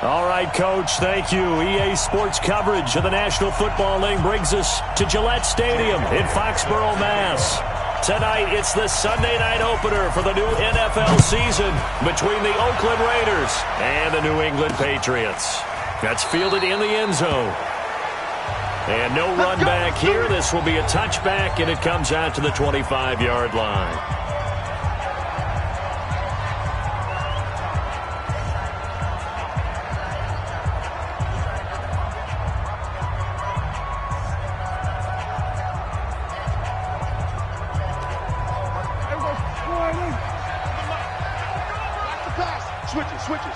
All right, Coach, thank you. EA Sports coverage of the National Football League brings us to Gillette Stadium in Foxborough, Mass. Tonight, it's the Sunday night opener for the new NFL season between the Oakland Raiders and the New England Patriots. That's fielded in the end zone. And no run back here. This will be a touchback, and it comes out to the 25-yard line.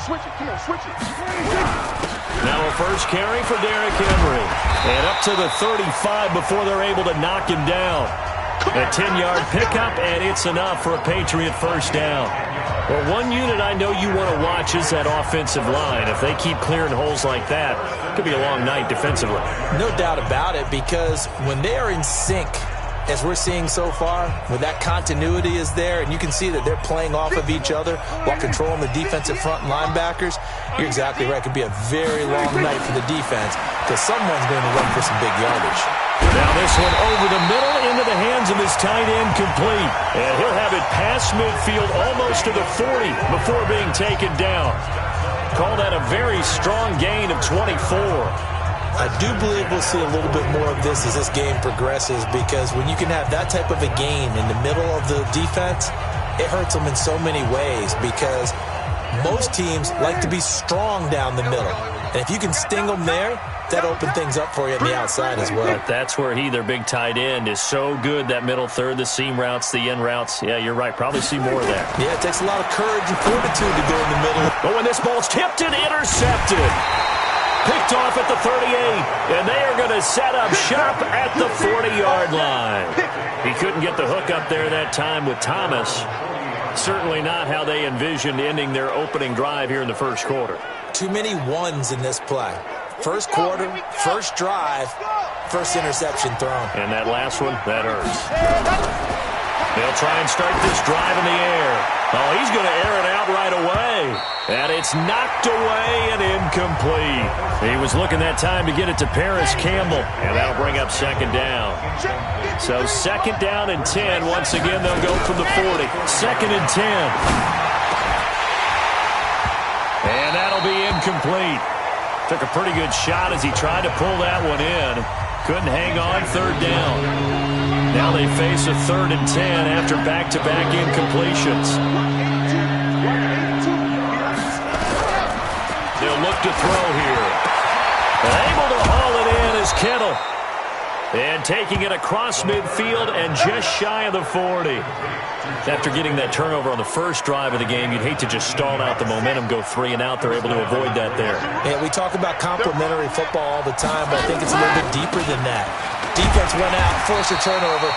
Switch it. Come on, switch it. Now a first carry for Derrick Henry. And up to the 35 before they're able to knock him down. A 10-yard pickup, and it's enough for a Patriot first down. Well, one unit I know you want to watch is that offensive line. If they keep clearing holes like that, it could be a long night defensively. No doubt about it, because when they are in sync, as we're seeing so far, when that continuity is there and you can see that they're playing off of each other while controlling the defensive front linebackers, you're exactly right. It could be a very long night for the defense because someone's going to run for some big yardage. Now this one over the middle into the hands of his tight end, complete. And he'll have it past midfield almost to the 40 before being taken down. Call that a very strong gain of 24. I do believe we'll see a little bit more of this as this game progresses, because when you can have that type of a gain in the middle of the defense, it hurts them in so many ways, because most teams like to be strong down the middle. And if you can sting them there, that opens things up for you on the outside as well. But that's where their big tight end, is so good, that middle third, the seam routes, the in routes. Yeah, you're right. Probably see more of that. Yeah, it takes a lot of courage and fortitude to go in the middle. But when this ball's tipped and intercepted, picked off at the 38, and they are going to set up shop at the 40-yard line. He couldn't get the hook up there that time with Thomas. Certainly not how they envisioned ending their opening drive here in the first quarter. Too many ones in this play. First quarter, first drive, first interception thrown. And that last one, that hurts. They'll try and start this drive in the air. Oh, he's going to air it out right away. And it's knocked away and incomplete. He was looking that time to get it to Paris Campbell. And that'll bring up second down. So second down and 10. Once again, they'll go from the 40. Second and 10. And that'll be incomplete. Took a pretty good shot as he tried to pull that one in. Couldn't hang on. Third down. Now they face a 3rd and 10 after back-to-back incompletions. They'll look to throw here. Able to haul it in is Kittle. And taking it across midfield and just shy of the 40. After getting that turnover on the first drive of the game, you'd hate to just stall out the momentum, go 3 and out. They're able to avoid that there. Yeah, we talk about complementary football all the time, but I think it's a little bit deeper than that. Defense went out, forced a turnover,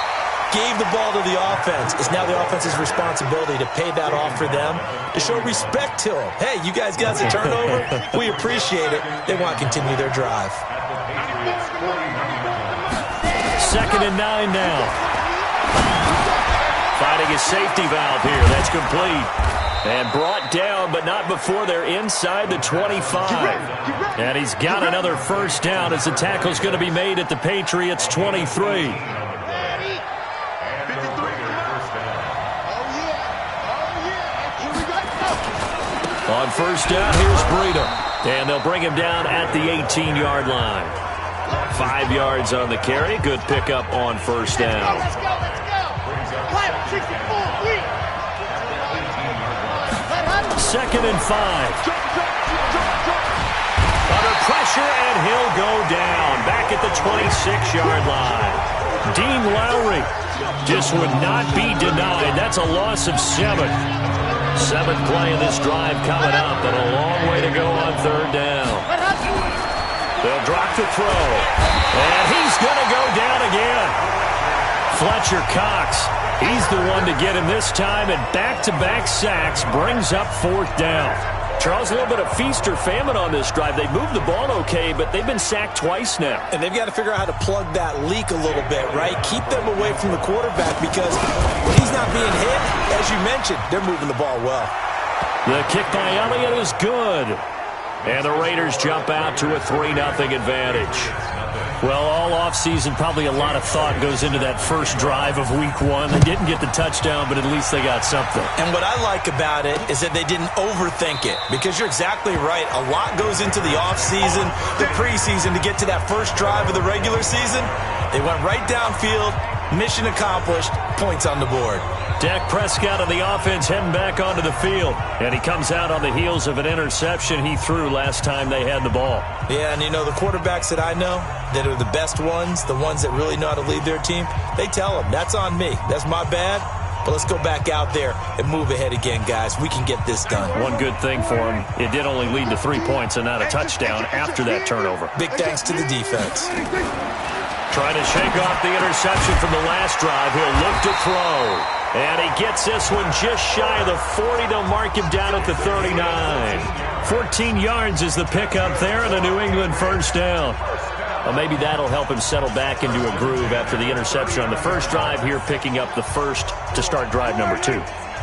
gave the ball to the offense. It's now the offense's responsibility to pay that off for them, to show respect to them. Hey, you guys got the turnover? We appreciate it. They want to continue their drive. Second and 9 now. Finding a safety valve here. That's complete. And brought down, but not before they're inside the 25. And he's got another first down as the tackle's going to be made at the Patriots' 23. On first down, here's Breida. And they'll bring him down at the 18-yard line. 5 yards on the carry. Good pickup on first down. Let's go. Second and 5. Under pressure, and he'll go down. Back at the 26-yard line. Dean Lowry just would not be denied. That's a loss of 7. 7th play of this drive coming up, and a long way to go on third down. They'll drop the throw, and he's going to go down again. Fletcher Cox, he's the one to get him this time, and back-to-back sacks brings up 4th down. Charles, a little bit of feast or famine on this drive. They moved the ball okay, but they've been sacked twice now. And they've got to figure out how to plug that leak a little bit, right? Keep them away from the quarterback, because when he's not being hit, as you mentioned, they're moving the ball well. The kick by Elliott is good. And the Raiders jump out to a 3-0 advantage. Well, all offseason, probably a lot of thought goes into that first drive of Week 1. They didn't get the touchdown, but at least they got something. And what I like about it is that they didn't overthink it, because you're exactly right. A lot goes into the offseason, the preseason, to get to that first drive of the regular season. They went right downfield, mission accomplished, points on the board. Dak Prescott of the offense heading back onto the field. And he comes out on the heels of an interception he threw last time they had the ball. Yeah, and you know, the quarterbacks that I know that are the best ones, the ones that really know how to lead their team, they tell them, that's on me. That's my bad. But let's go back out there and move ahead again, guys. We can get this done. One good thing for him, it did only lead to 3 points and not a touchdown after that turnover. Big thanks to the defense. Trying to shake off the interception from the last drive. He'll look to throw. And he gets this one just shy of the 40. They'll mark him down at the 39. 14 yards is the pickup there and a New England first down. Well, maybe that'll help him settle back into a groove after the interception on the first drive here, picking up the first to start drive number 2.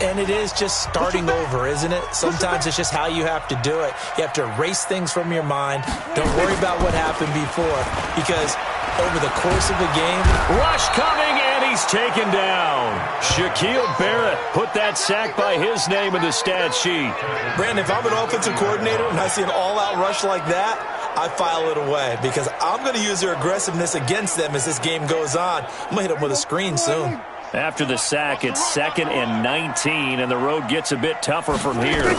And it is just starting over, isn't it? Sometimes it's just how you have to do it. You have to erase things from your mind. Don't worry about what happened before, because over the course of the game, rush coming, and he's taken down. Shaquille Barrett put that sack by his name in the stat sheet. Brandon, if I'm an offensive coordinator and I see an all-out rush like that, I file it away, because I'm going to use their aggressiveness against them as this game goes on. I'm going to hit them with a screen soon. After the sack, it's 2nd and 19, and the road gets a bit tougher from here. Looking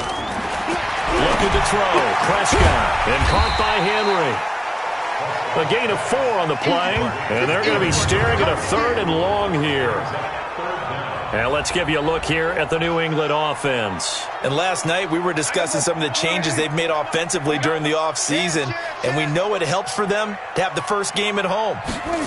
to throw. Prescott, and caught by Henry. A gain of 4 on the play, and they're going to be staring at a 3rd and long here. And let's give you a look here at the New England offense. And last night we were discussing some of the changes they've made offensively during the offseason, and we know it helps for them to have the first game at home.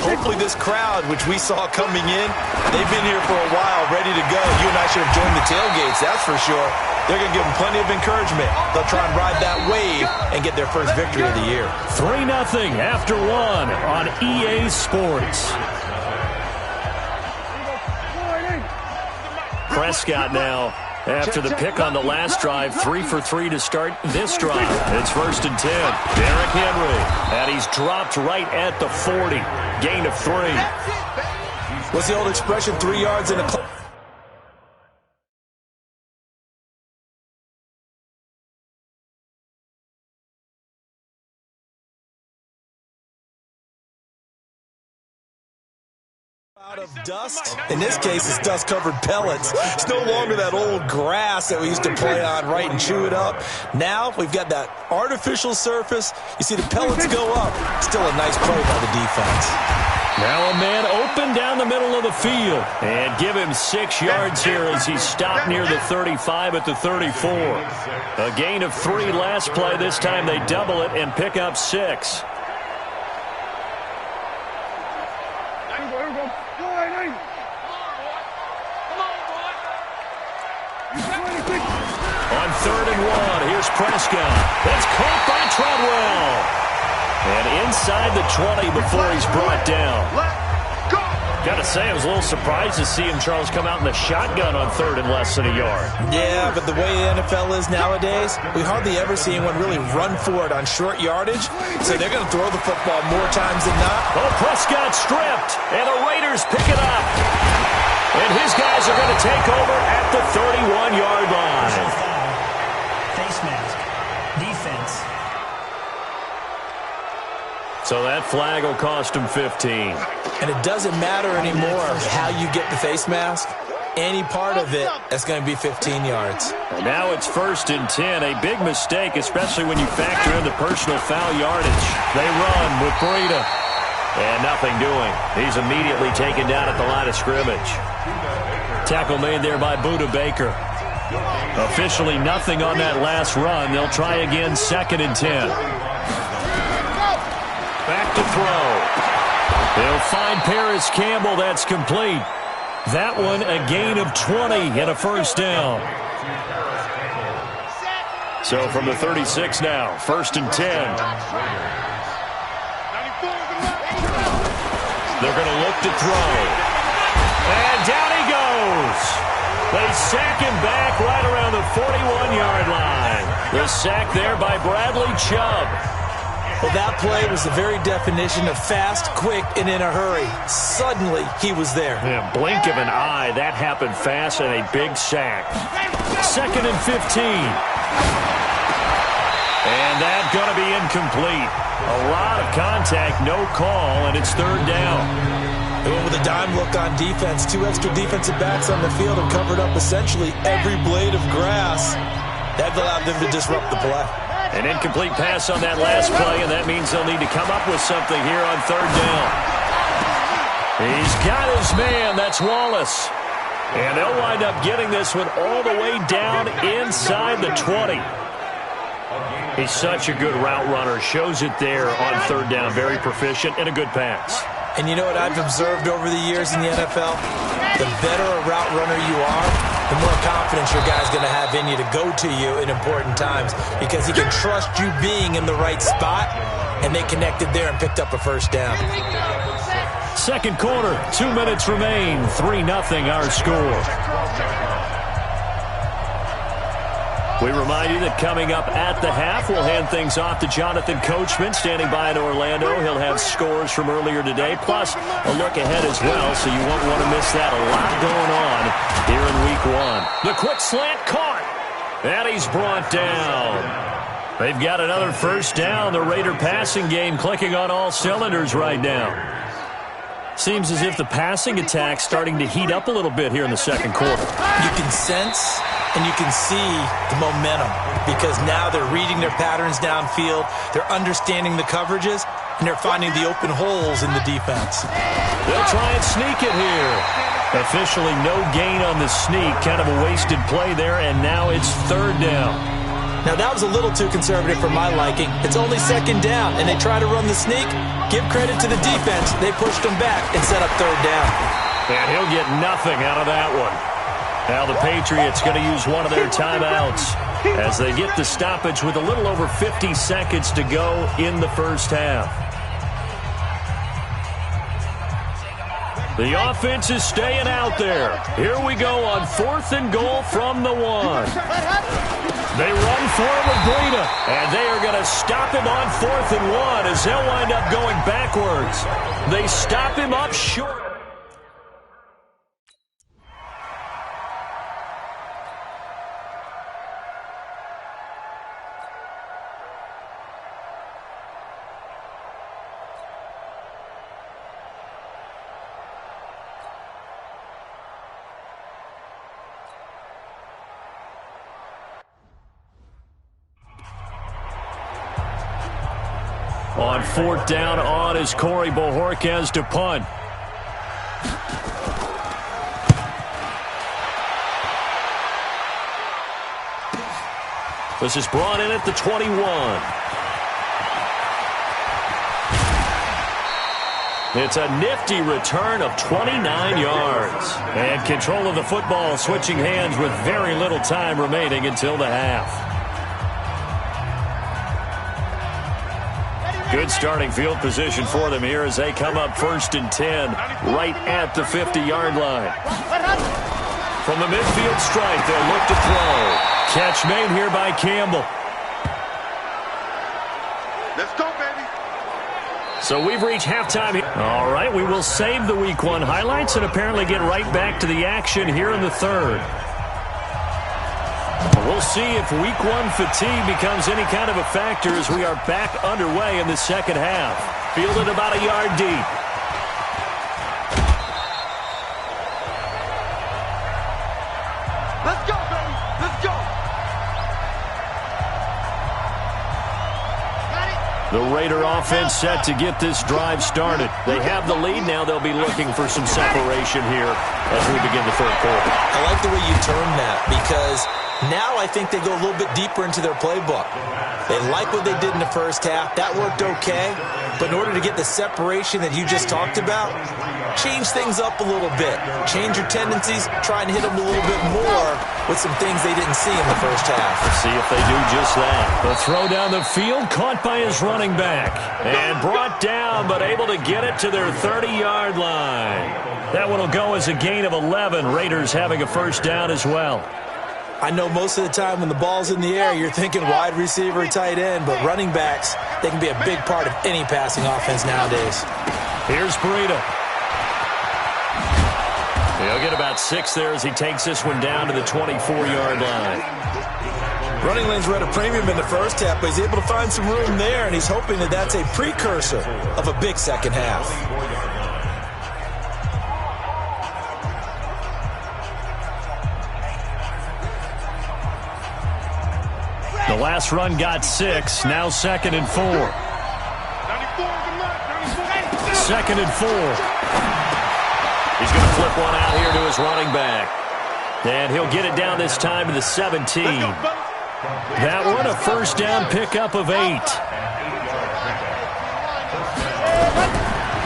Hopefully this crowd, which we saw coming in, they've been here for a while, ready to go. You and I should have joined the tailgates, that's for sure. They're going to give them plenty of encouragement. They'll try and ride that wave and get their first victory of the year. 3-0 after 1 on EA Sports. Prescott now, after the pick on the last drive, 3 for 3 to start this drive. It's 1st and 10. Derrick Henry, and he's dropped right at the 40. Gain of 3. What's the old expression? 3 yards in a... out of dust. In this case, it's dust-covered pellets. It's no longer that old grass that we used to play on, right, and chew it up. Now we've got that artificial surface. You see the pellets go up. Still a nice play by the defense. Now a man open down the middle of the field. And give him 6 yards here as he stopped near the 35 at the 34. A gain of 3 last play. This time they double it and pick up 6. On 3rd and 1, here's Prescott. It's caught by Treadwell. And inside the 20 before he's brought down. Got to say, I was a little surprised to see him, Charles, come out in the shotgun on 3rd and less than a yard. Yeah, but the way the NFL is nowadays, we hardly ever see anyone really run for it on short yardage. So they're going to throw the football more times than not. Oh, Prescott stripped, and the Raiders pick it up. And his guys are going to take over at the 31-yard line. Face mask. Defense. So that flag will cost him 15. And it doesn't matter anymore how you get the face mask. Any part of it, that's going to be 15 yards. And now it's 1st and 10. A big mistake, especially when you factor in the personal foul yardage. They run with Breida. And nothing doing. He's immediately taken down at the line of scrimmage. Tackle made there by Budda Baker. Officially nothing on that last run. They'll try again, 2nd and 10. Back to throw. They'll find Paris Campbell. That's complete. That one a gain of 20 and a first down. So from the 36 now, 1st and 10. They're going to look to throw. And down he goes. They sack him back right around the 41-yard line. The sack there by Bradley Chubb. Well, that play was the very definition of fast, quick, and in a hurry. Suddenly, he was there. Yeah, blink of an eye. That happened fast and a big sack. 2nd and 15. And that's going to be incomplete. A lot of contact, no call, and it's 3rd down. They went with a dime look on defense. 2 extra defensive backs on the field and covered up essentially every blade of grass. That allowed them to disrupt the play. An incomplete pass on that last play, and that means they'll need to come up with something here on 3rd down. He's got his man. That's Wallace. And they'll wind up getting this one all the way down inside the 20. He's such a good route runner. Shows it there on 3rd down. Very proficient and a good pass. And you know what I've observed over the years in the NFL? The better a route runner you are, the more confidence your guy's going to have in you to go to you in important times because he can trust you being in the right spot, and they connected there and picked up a 1st down. 2nd quarter, 2 minutes remain, 3-0 our score. We remind you that coming up at the half, we'll hand things off to Jonathan Coachman, standing by in Orlando. He'll have scores from earlier today, plus a look ahead as well, so you won't want to miss that. A lot going on here in Week 1. The quick slant caught, and he's brought down. They've got another 1st down. The Raider passing game clicking on all cylinders right now. Seems as if the passing attack's starting to heat up a little bit here in the 2nd quarter. You can sense and you can see the momentum because now they're reading their patterns downfield, they're understanding the coverages, and they're finding the open holes in the defense. They'll try and sneak it here. Officially no gain on the sneak, kind of a wasted play there, and now it's 3rd down. Now that was a little too conservative for my liking. It's only 2nd down, and they try to run the sneak. Give credit to the defense. They pushed them back and set up 3rd down. And he'll get nothing out of that one. Now the Patriots going to use one of their timeouts as they get the stoppage with a little over 50 seconds to go in the 1st half. The offense is staying out there. Here we go on 4th and goal from the 1. They run for him with Breida, and they are going to stop him on 4th and 1 as they'll wind up going backwards. They stop him up short. On 4th down on is Corey Bojorquez to punt. This is brought in at the 21. It's a nifty return of 29 yards. And control of the football switching hands with very little time remaining until the half. Good starting field position for them here as they come up 1st and 10 right at the 50-yard line. From the midfield stripe, they'll look to throw. Catch made here by Campbell. Let's go, baby. So we've reached halftime here. All right, we will save the Week 1 highlights and apparently get right back to the action here in the 3rd. We'll see if Week 1 fatigue becomes any kind of a factor as we are back underway in the 2nd half. Fielded about a yard deep. Let's go, baby. Let's go. The Raider offense set to get this drive started. They have the lead. Now they'll be looking for some separation here as we begin the 3rd quarter. I like the way you term that because now I think they go a little bit deeper into their playbook. They like what they did in the 1st half. That worked okay. But in order to get the separation that you just talked about, change things up a little bit. Change your tendencies. Try and hit them a little bit more with some things they didn't see in the 1st half. Let's see if they do just that. The throw down the field, caught by his running back. And brought down, but able to get it to their 30-yard line. That one will go as a gain of 11. Raiders having a 1st down as well. I know most of the time when the ball's in the air, you're thinking wide receiver, tight end, but running backs, they can be a big part of any passing offense nowadays. Here's Breida. He'll get about 6 there as he takes this one down to the 24-yard line. Running lanes were at a premium in the first half, but he's able to find some room there, and he's hoping that that's a precursor of a big second half. The last run got 6, now 2nd and 4. 2nd and 4. He's going to flip one out here to his running back. And he'll get it down this time to the 17. That one a first down pickup of 8.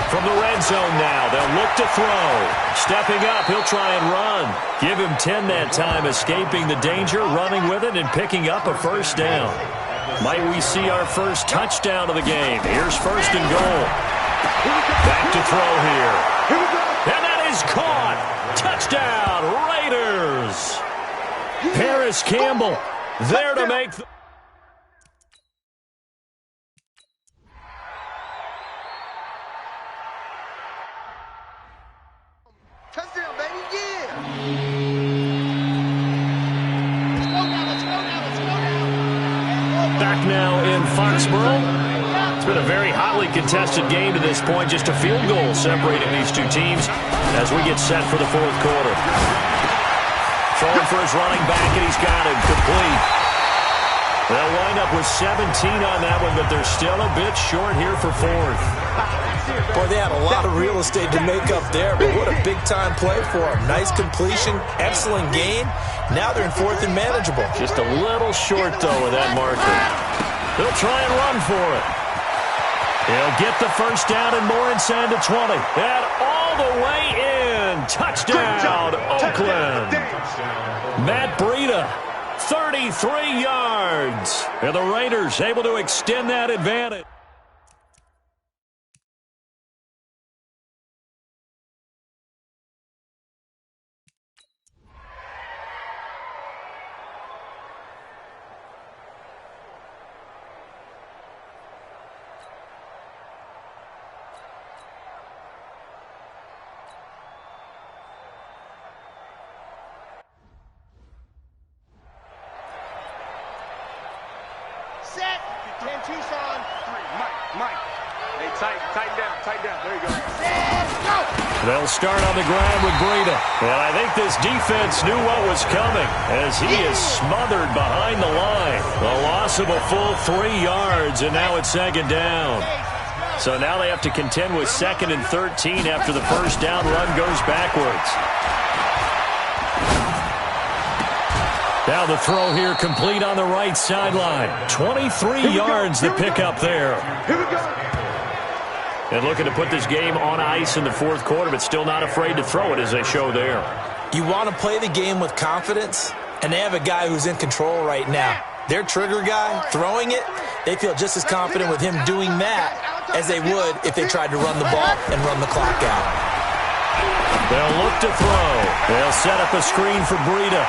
From the red zone now, they'll look to throw. Stepping up, he'll try and run. Give him 10 that time, escaping the danger, running with it, and picking up a first down. Might we see our first touchdown of the game? Here's 1st and goal. Back to throw here. And that is caught. Touchdown, Raiders. Paris Campbell there to make the... Touchdown, baby, yeah! Back now in Foxborough. It's been a very hotly contested game to this point. Just a field goal separating these two teams as we get set for the 4th quarter. Throwing for his running back, and he's got him complete. They'll wind up with 17 on that one, but they're still a bit short here for 4th. Boy, they had a lot of real estate to make up there, but what a big-time play for them. Nice completion, excellent gain. Now they're in 4th and manageable. Just a little short, though, with that marker. They'll try and run for it. He'll get the first down and more inside the 20. And all the way in. Touchdown, Oakland. Matt Breida, 33 yards. And the Raiders able to extend that advantage. Set! 10 Tucson. 3, Mike. Hey, tighten down. There you go. Set, go! They'll start on the ground with Breida. And I think this defense knew what was coming as he is smothered behind the line. The loss of a full 3 yards, and now it's 2nd down. So now they have to contend with 2nd and 13 after the first down run goes backwards. Now the throw here complete on the right sideline. 23 yards the pickup there. Here we go. And looking to put this game on ice in the 4th quarter, but still not afraid to throw it as they show there. You want to play the game with confidence, and they have a guy who's in control right now. Their trigger guy, throwing it, they feel just as confident with him doing that as they would if they tried to run the ball and run the clock out. They'll look to throw. They'll set up a screen for Breida.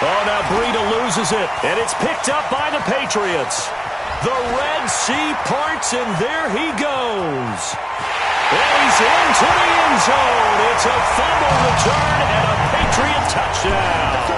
Oh, now Breida loses it, and it's picked up by the Patriots. The Red Sea parts, and there he goes. And he's into the end zone. It's a fumble return and a Patriot touchdown.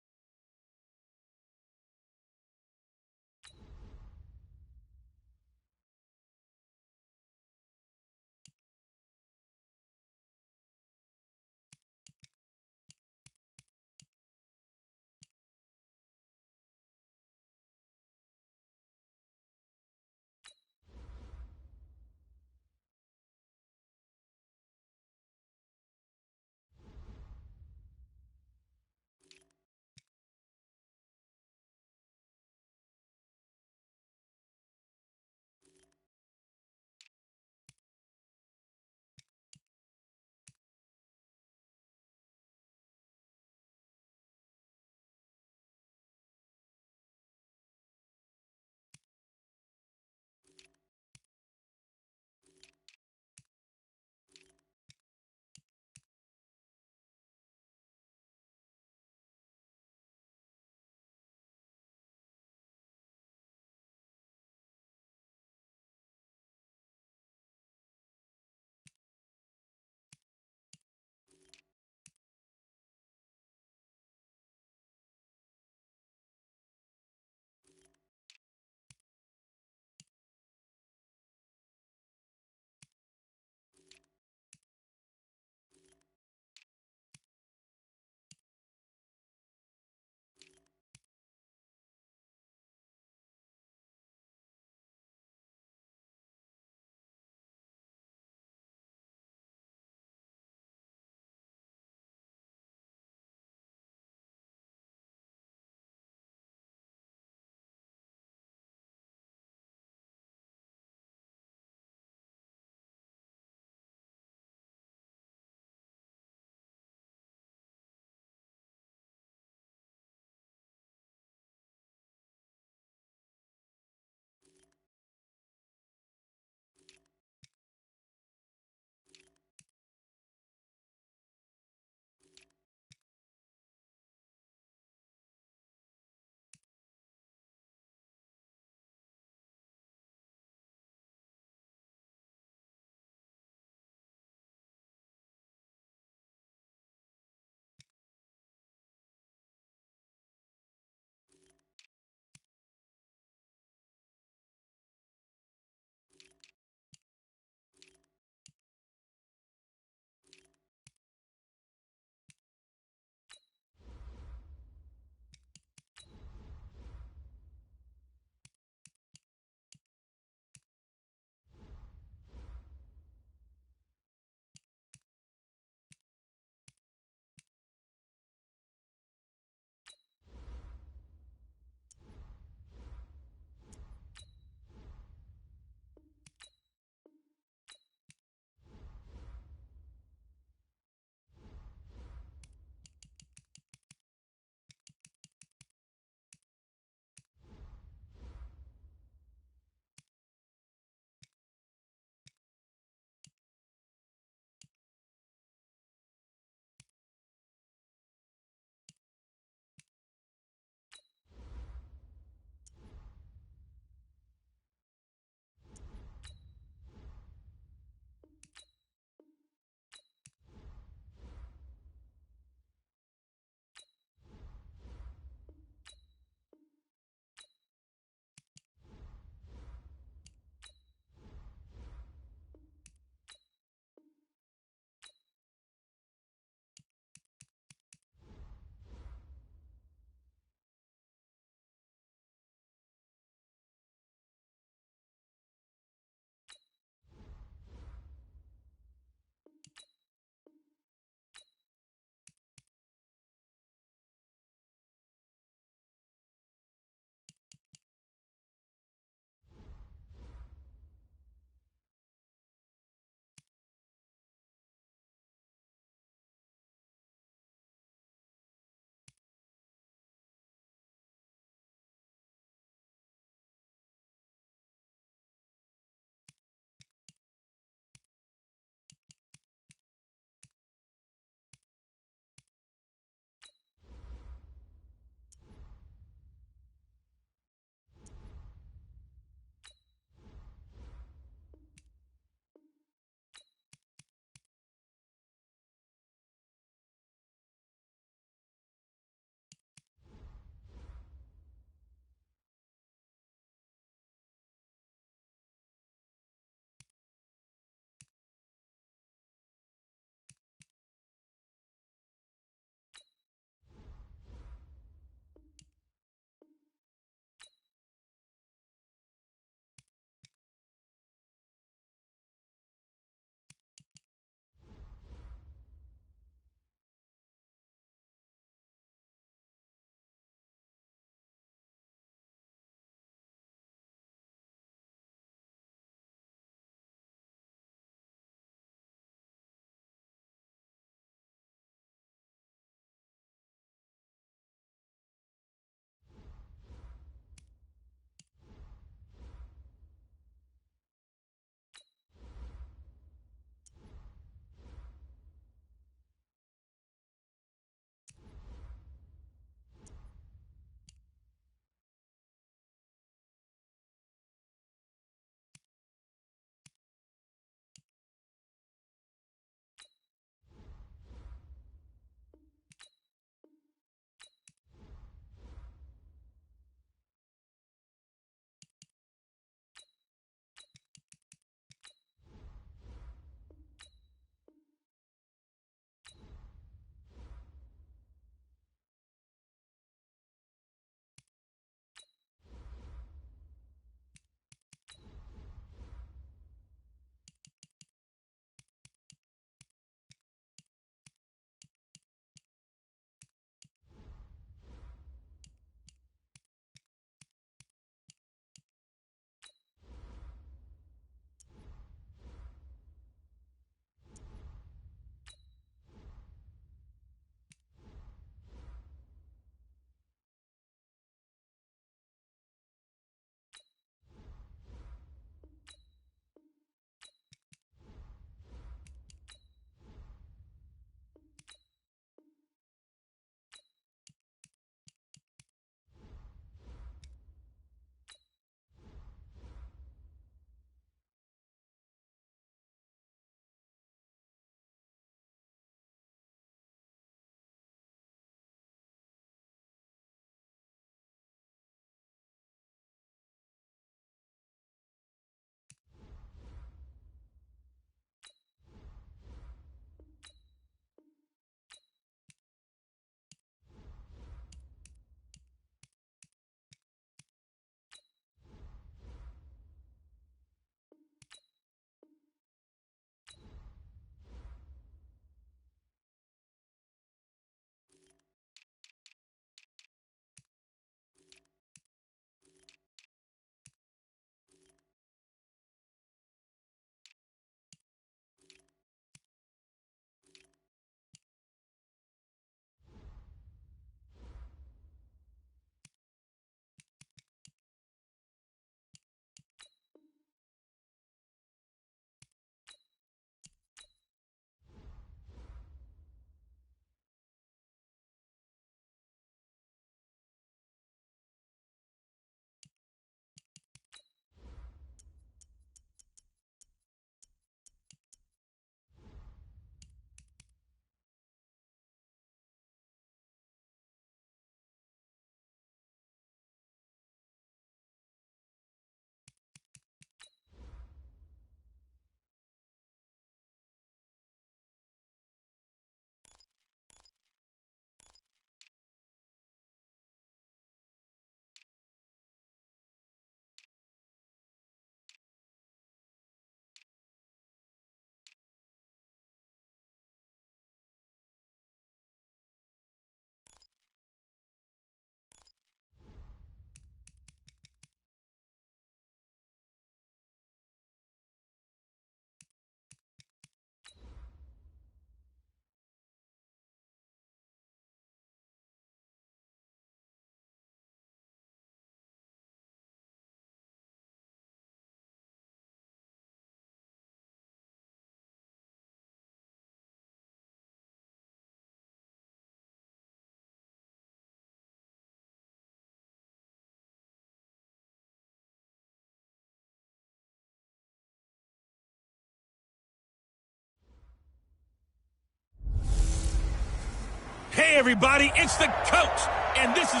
Hey, everybody, it's the coach, and this is...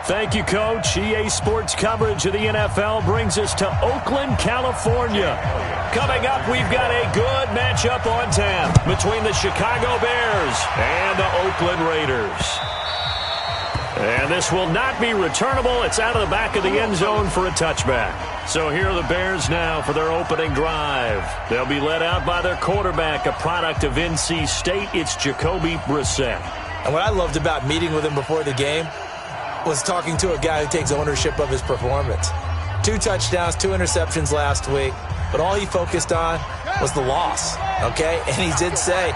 Thank you, Coach. EA Sports coverage of the NFL brings us to Oakland, California. Coming up, we've got a good matchup on tap between the Chicago Bears and the Oakland Raiders. And this will not be returnable. It's out of the back of the end zone for a touchback. So here are the Bears now for their opening drive. They'll be led out by their quarterback, a product of NC State. It's Jacoby Brissett. And what I loved about meeting with him before the game was talking to a guy who takes ownership of his performance. 2 touchdowns, 2 interceptions last week, but all he focused on was the loss, okay? And he did say,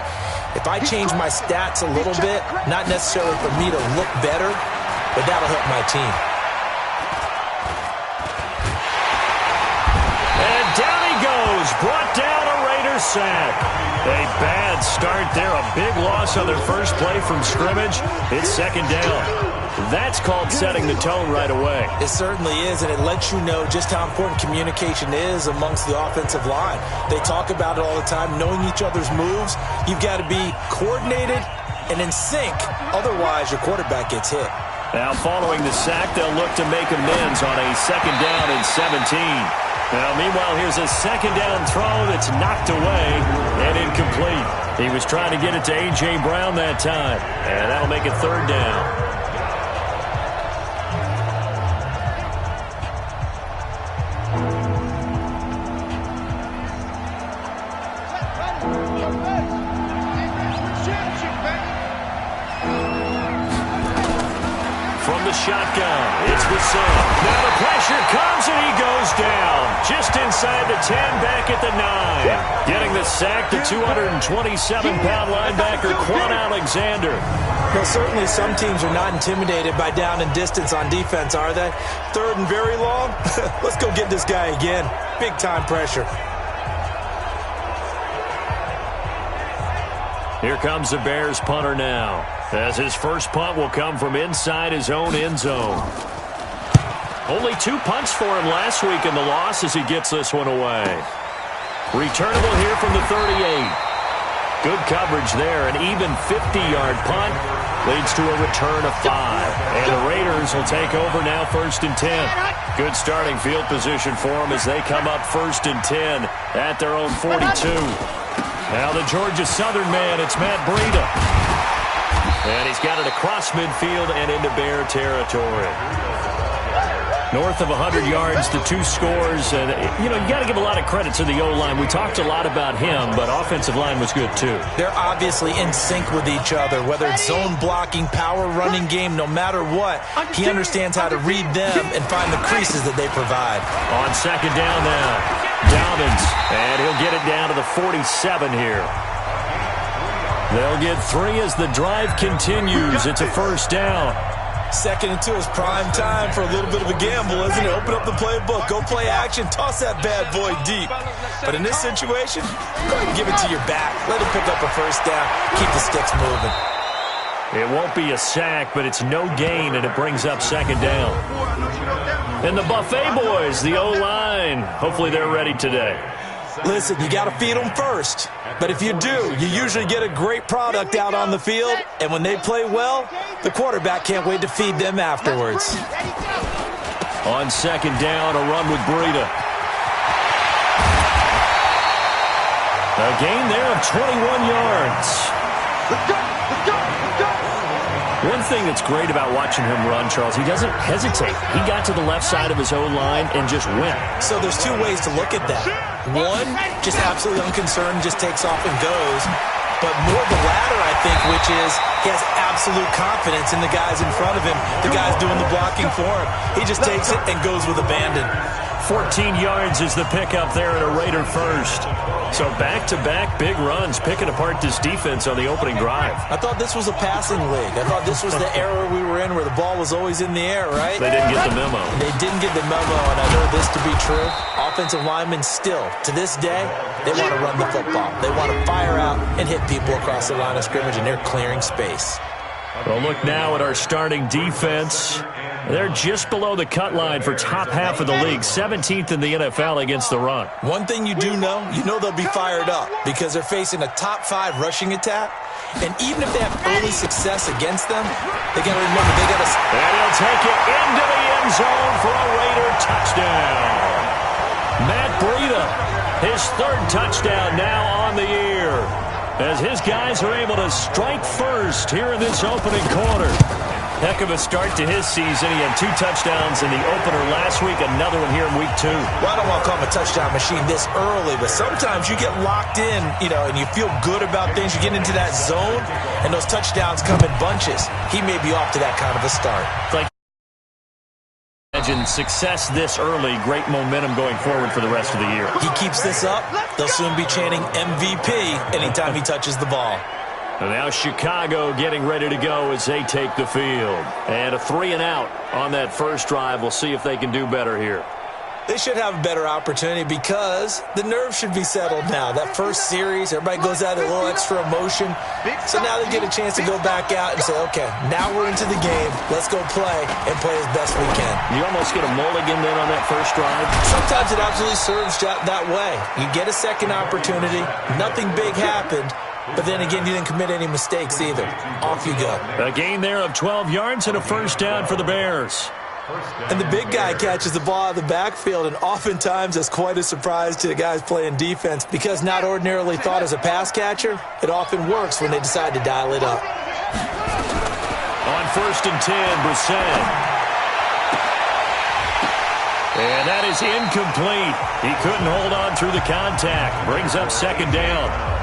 if I change my stats a little bit, not necessarily for me to look better, but that'll help my team. And down he goes, brought down a Raiders sack. A bad start there, a big loss on their first play from scrimmage. It's second down. That's called setting the tone right away. It certainly is, and it lets you know just how important communication is amongst the offensive line. They talk about it all the time, knowing each other's moves. You've got to be coordinated and in sync. Otherwise, your quarterback gets hit. Now, following the sack, they'll look to make amends on a second down and 17. Now, meanwhile, here's a second down throw that's knocked away and incomplete. He was trying to get it to A.J. Brown that time, and that'll make it third down. Shotgun. It's Brissett. Now the pressure comes and he goes down. Just inside the 10, back at the 9. Getting the sack, the 227-pound linebacker, Quan Alexander. Well, certainly some teams are not intimidated by down and distance on defense, are they? Third and very long? Let's go get this guy again. Big-time pressure. Here comes the Bears punter now, as his first punt will come from inside his own end zone. Only 2 punts for him last week in the loss as he gets this one away. Returnable here from the 38. Good coverage there. An even 50-yard punt leads to a return of 5. And the Raiders will take over now, 1st and 10. Good starting field position for them as they come up 1st and 10 at their own 42. Now the Georgia Southern man, it's Matt Breida. And he's got it across midfield and into Bear territory. North of 100 yards, the 2 scores. And, you got to give a lot of credit to the O-line. We talked a lot about him, but offensive line was good too. They're obviously in sync with each other, whether it's zone blocking, power running game, no matter what. He understands how to read them and find the creases that they provide. On second down now, Dobbins, and he'll get it down to the 47 here. They'll get 3 as the drive continues. It's a first down. 2nd and 2 is prime time for a little bit of a gamble, isn't it? Open up the playbook, go play action, toss that bad boy deep. But in this situation, go ahead and give it to your back. Let him pick up a first down. Keep the sticks moving. It won't be a sack, but it's no gain, and it brings up second down. And the Buffet boys, the O-line, hopefully they're ready today. Listen, you got to feed them first. But if you do, you usually get a great product out on the field. And when they play well, the quarterback can't wait to feed them afterwards. On second down, a run with Breida. A gain there of 21 yards. Let's go! Let's go! Let's go! One thing that's great about watching him run, Charles, he doesn't hesitate. He got to the left side of his O-line and just went. So there's 2 ways to look at that. One, just absolutely unconcerned, just takes off and goes. But more the latter, I think, which is he has absolute confidence in the guys in front of him, the guys doing the blocking for him. He just takes it and goes with abandon. 14 yards is the pickup there at a Raider first. So back-to-back big runs, picking apart this defense on the opening drive. I thought this was a passing league. I thought this was the era we were in where the ball was always in the air, right? They didn't get the memo. They didn't get the memo, and I know this to be true. Offensive linemen still, to this day, they want to run the football. They want to fire out and hit people across the line of scrimmage, and they're clearing space. Well, look now at our starting defense. They're just below the cut line for top half of the league, 17th in the NFL against the run. One thing you do know, they'll be fired up because they're facing a top 5 rushing attack. And even if they have early success against them, they got to remember they got to... And he'll take it into the end zone for a Raider touchdown. Matt Breida, his third touchdown now on the year, as his guys are able to strike first here in this opening quarter. Heck of a start to his season. He had 2 touchdowns in the opener last week, another one here in week 2. Well, I don't want to call him a touchdown machine this early, but sometimes you get locked in, and you feel good about things. You get into that zone, and those touchdowns come in bunches. He may be off to that kind of a start. Like, imagine success this early, great momentum going forward for the rest of the year. He keeps this up, they'll soon be chanting MVP anytime he touches the ball. And now Chicago getting ready to go as they take the field. And a 3-and-out on that first drive. We'll see if they can do better here. They should have a better opportunity because the nerves should be settled now. That first series, everybody goes out a little extra emotion. So now they get a chance to go back out and say, okay, now we're into the game. Let's go play and play as best we can. You almost get a mulligan then on that first drive? Sometimes it absolutely serves that way. You get a second opportunity. Nothing big happened. But then again, you didn't commit any mistakes either. Off you go. A gain there of 12 yards and a first down for the Bears. And the big guy catches the ball out of the backfield, and oftentimes that's quite a surprise to the guys playing defense because not ordinarily thought as a pass catcher, it often works when they decide to dial it up. On 1st and 10, Brissett. And that is incomplete. He couldn't hold on through the contact. Brings up 2nd down.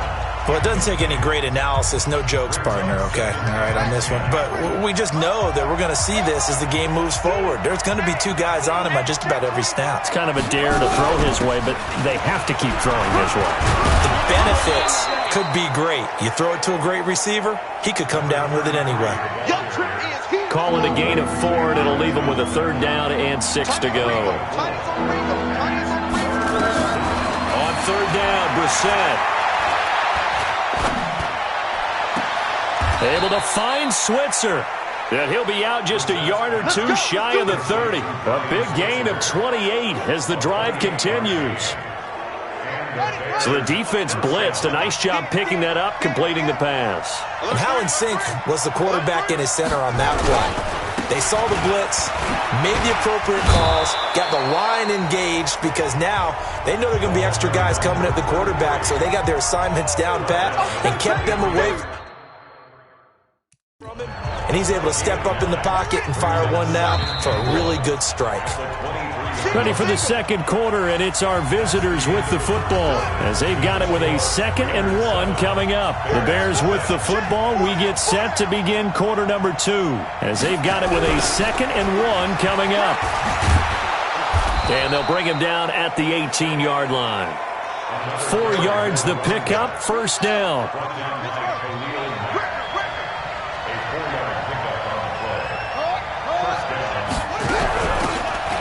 Well, it doesn't take any great analysis. No jokes, partner, okay? All right, on this one. But we just know that we're going to see this as the game moves forward. There's going to be 2 guys on him on just about every snap. It's kind of a dare to throw his way, but they have to keep throwing his way. The benefits could be great. You throw it to a great receiver, he could come down with it anyway. Call it a gain of 4, and it'll leave him with a 3rd down and 6 to go. On 3rd down, Brissett. Able to find Switzer. And he'll be out just a yard or 2 shy of the 30. A big gain of 28 as the drive continues. So the defense blitzed. A nice job picking that up, completing the pass. And how in sync was the quarterback in his center on that play? They saw the blitz, made the appropriate calls, got the line engaged because now they know they're going to be extra guys coming at the quarterback, so they got their assignments down pat and kept them away from him. And he's able to step up in the pocket and fire one now for a really good strike. Ready for the second quarter, and it's our visitors with the football as they've got it with a 2nd and 1 coming up. The Bears with the football. We get set to begin quarter number 2 as they've got it with a 2nd and 1 coming up. And they'll bring him down at the 18-yard line. 4 yards the pickup, 1st down.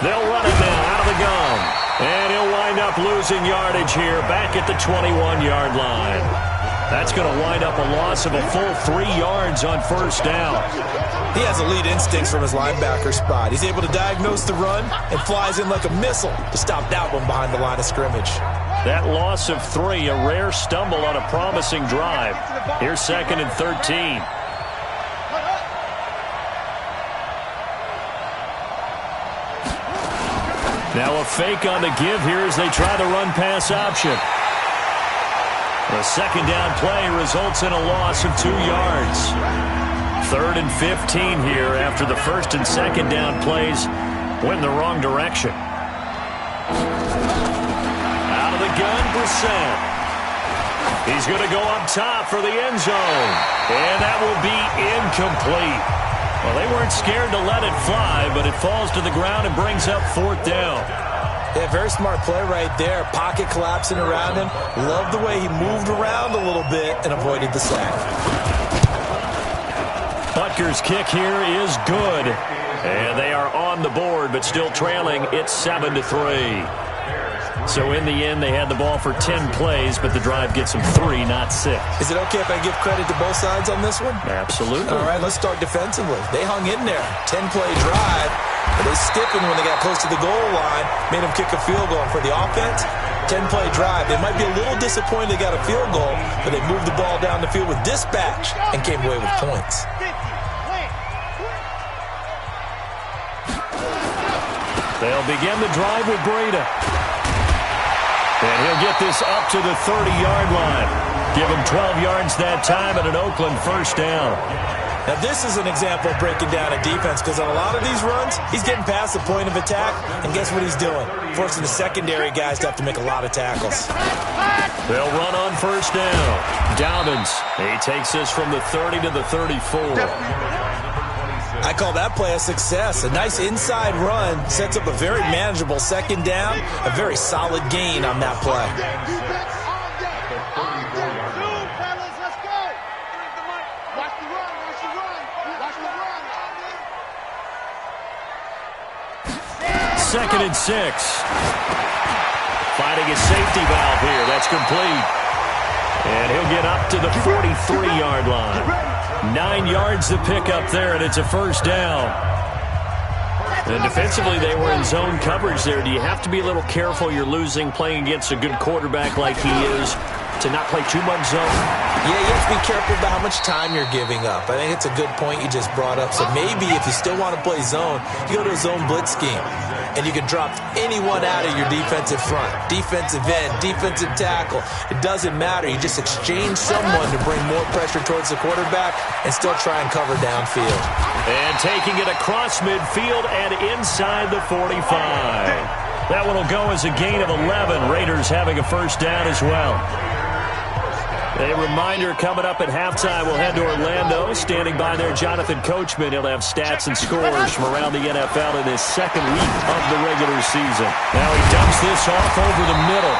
They'll run it now out of the gun. And he'll wind up losing yardage here back at the 21-yard line. That's going to wind up a loss of a full 3 yards on 1st down. He has elite instincts from his linebacker spot. He's able to diagnose the run and flies in like a missile to stop that one behind the line of scrimmage. That loss of 3, a rare stumble on a promising drive. Here's 2nd and 13. Now a fake on the give here as they try the run-pass option. The 2nd down play results in a loss of 2 yards. 3rd and 15 here after the 1st and 2nd down plays went in the wrong direction. Out of the gun, Brissett. He's going to go up top for the end zone. And that will be incomplete. Well, they weren't scared to let it fly, but it falls to the ground and brings up 4th down. Yeah, very smart play right there. Pocket collapsing around him. Loved the way he moved around a little bit and avoided the sack. Butker's kick here is good. And they are on the board, but still trailing. It's 7-3. So in the end, they had the ball for 10 plays, but the drive gets them 3, not 6. Is it okay if I give credit to both sides on this one? Absolutely. All right, let's start defensively. They hung in there. 10-play drive, but they stiffened when they got close to the goal line, made them kick a field goal. And for the offense, 10-play drive. They might be a little disappointed they got a field goal, but they moved the ball down the field with dispatch and came away with points. They'll begin the drive with Breida. And he'll get this up to the 30-yard line. Give him 12 yards that time and an Oakland first down. Now, this is an example of breaking down a defense because on a lot of these runs, he's getting past the point of attack, and guess what he's doing? Forcing the secondary guys to have to make a lot of tackles. They'll run on first down. Dobbins, he takes this from the 30 to the 34. I call that play a success. A nice inside run sets up a very manageable second down, a very solid gain on that play. Second and 6. Finding a safety valve here. That's complete. And he'll get up to the 43-yard line. 9 yards to pick up there, and it's a first down. And defensively, they were in zone coverage there. Do you have to be a little careful you're losing playing against a good quarterback like he is to not play too much zone? Yeah, you have to be careful about how much time you're giving up. I think it's a good point you just brought up. So maybe if you still want to play zone, you go to a zone blitz scheme. And you can drop anyone out of your defensive front. Defensive end, defensive tackle. It doesn't matter. You just exchange someone to bring more pressure towards the quarterback and still try and cover downfield. And taking it across midfield and inside the 45. That one will go as a gain of 11. Raiders having a first down as well. A reminder coming up at halftime, we'll head to Orlando. Standing by there, Jonathan Coachman. He'll have stats and scores from around the NFL in his second week of the regular season. Now he dumps this off over the middle.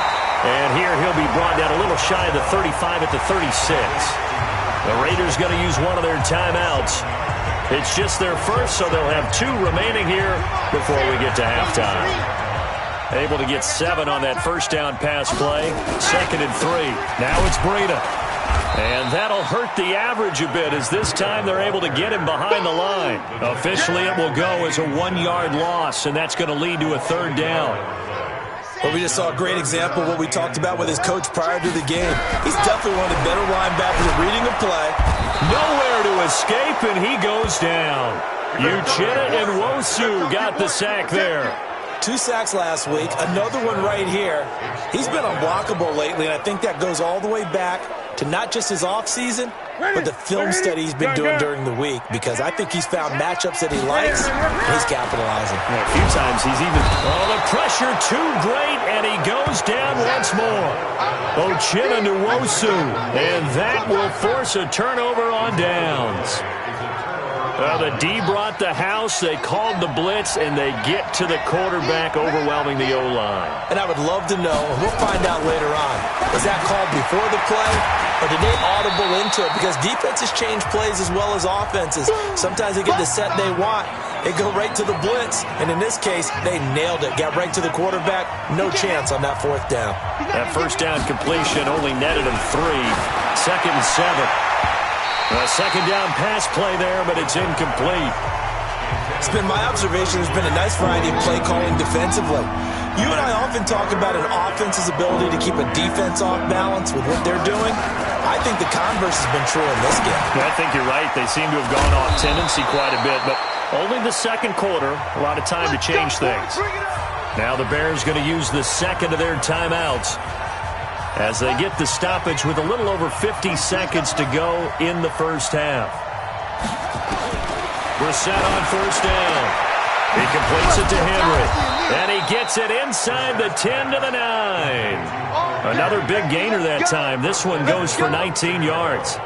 And here he'll be brought down a little shy of the 35 at the 36. The Raiders going to use one of their timeouts. It's just their first, so they'll have 2 remaining here before we get to halftime. Able to get 7 on that first down pass play. Second and 3. Now it's Breida. And that'll hurt the average a bit as this time they're able to get him behind the line. Officially, it will go as a 1-yard loss, and that's going to lead to a third down. Well, we just saw a great example of what we talked about with his coach prior to the game. He's definitely one of the better linebackers at reading a play. Nowhere to escape, and he goes down. Uchenna Nwosu got the sack there. 2 sacks last week, another one right here. He's been unblockable lately, and I think that goes all the way back to not just his offseason, but the film study he's been doing during the week, because I think he's found matchups that he likes, and he's capitalizing. A few times he's even... Oh, the pressure too great, and he goes down once more. Uchenna Nwosu, and that will force a turnover on downs. The D brought the house, they called the blitz, and they get to the quarterback, overwhelming the O-line. And I would love to know, and we'll find out later on, was that called before the play, or did they audible into it? Because defenses change plays as well as offenses. Sometimes they get the set they want, they go right to the blitz, and in this case, they nailed it, got right to the quarterback, no chance on that 4th down. That first down completion only netted him 3. Second and 7. A second down pass play there, but it's incomplete. It's been my observation there's been a nice variety of play calling defensively. You and I often talk about an offense's ability to keep a defense off balance with what they're doing. I think the converse has been true in this game. I think you're right. They seem to have gone off tendency quite a bit, but only the second quarter, a lot of time to change things. Now the Bears going to use the second of their timeouts as they get the stoppage with a little over 50 seconds to go in the first half. We're set on first down. He completes it to Henry. And he gets it inside the 10 to the 9. Another big gainer that time. This one goes for 19 yards.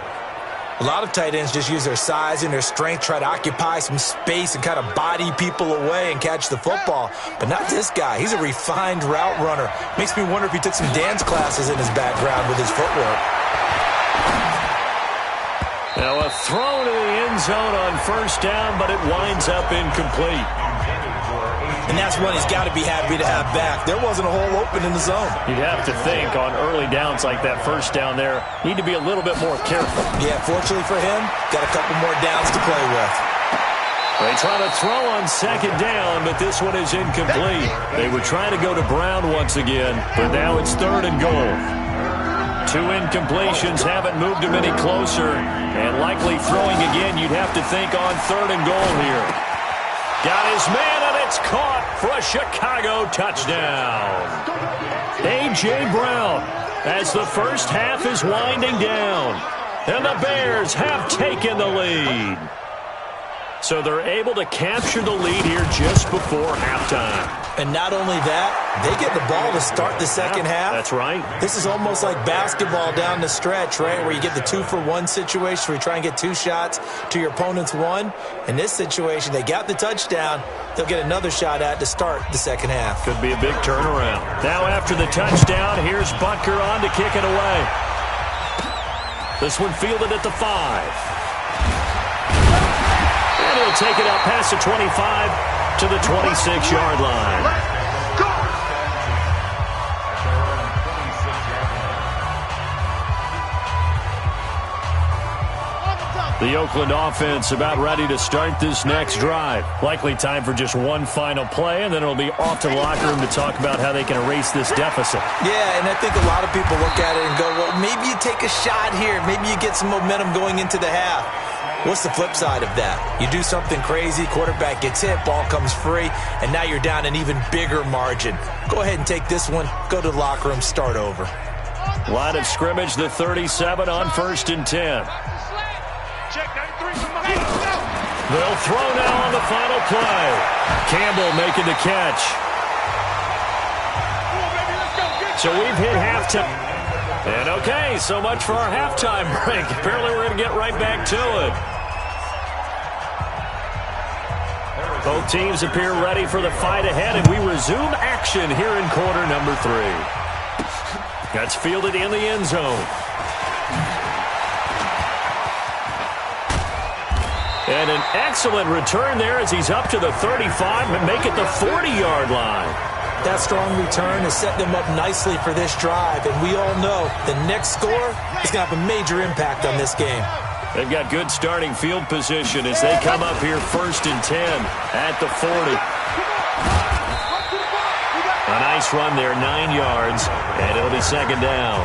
A lot of tight ends just use their size and their strength, try to occupy some space and kind of body people away and catch the football. But not this guy. He's a refined route runner. Makes me wonder if he took some dance classes in his background with his footwork. Now a throw to the end zone on first down, but it winds up incomplete. And that's one he's got to be happy to have back. There wasn't a hole open in the zone. You'd have to think on early downs like that first down there, need to be a little bit more careful. Yeah, fortunately for him, got a couple more downs to play with. They try to throw on second down, but this one is incomplete. They were trying to go to Brown once again, but now it's 3rd and goal. 2 incompletions haven't moved him any closer. And likely throwing again, you'd have to think on 3rd and goal here. Got his man, and it's caught for a Chicago touchdown. A.J. Brown, as the first half is winding down. And the Bears have taken the lead. So they're able to capture the lead here just before halftime. And not only that, they get the ball to start the second half. That's right. This is almost like basketball down the stretch, right, where you get the 2-for-1 situation where you try and get 2 shots to your opponent's 1. In this situation, they got the touchdown. They'll get another shot at to start the second half. Could be a big turnaround. Now after the touchdown, here's Butker on to kick it away. This one fielded at the 5. And he'll take it out past the 25 to the 26-yard line. The Oakland offense about ready to start this next drive. Likely time for just one final play, and then it'll be off to the locker room to talk about how they can erase this deficit. Yeah, and I think a lot of people look at it and go, well, maybe you take a shot here. Maybe you get some momentum going into the half. What's the flip side of that? You do something crazy, quarterback gets hit, ball comes free, and now you're down an even bigger margin. Go ahead and take this one, go to the locker room, start over. Line of scrimmage, the 37 on 1st and 10. They'll throw now on the final play. Campbell making the catch. So we've hit halftime. And okay, so much for our halftime break. Apparently we're going to get right back to it. Both teams appear ready for the fight ahead, and we resume action here in quarter number 3. That's fielded in the end zone. And an excellent return there as he's up to the 35 and make it the 40-yard line. That strong return has set them up nicely for this drive, and we all know the next score is going to have a major impact on this game. They've got good starting field position as they come up here 1st and 10 at the 40. A nice run there, 9 yards, and it'll be 2nd down.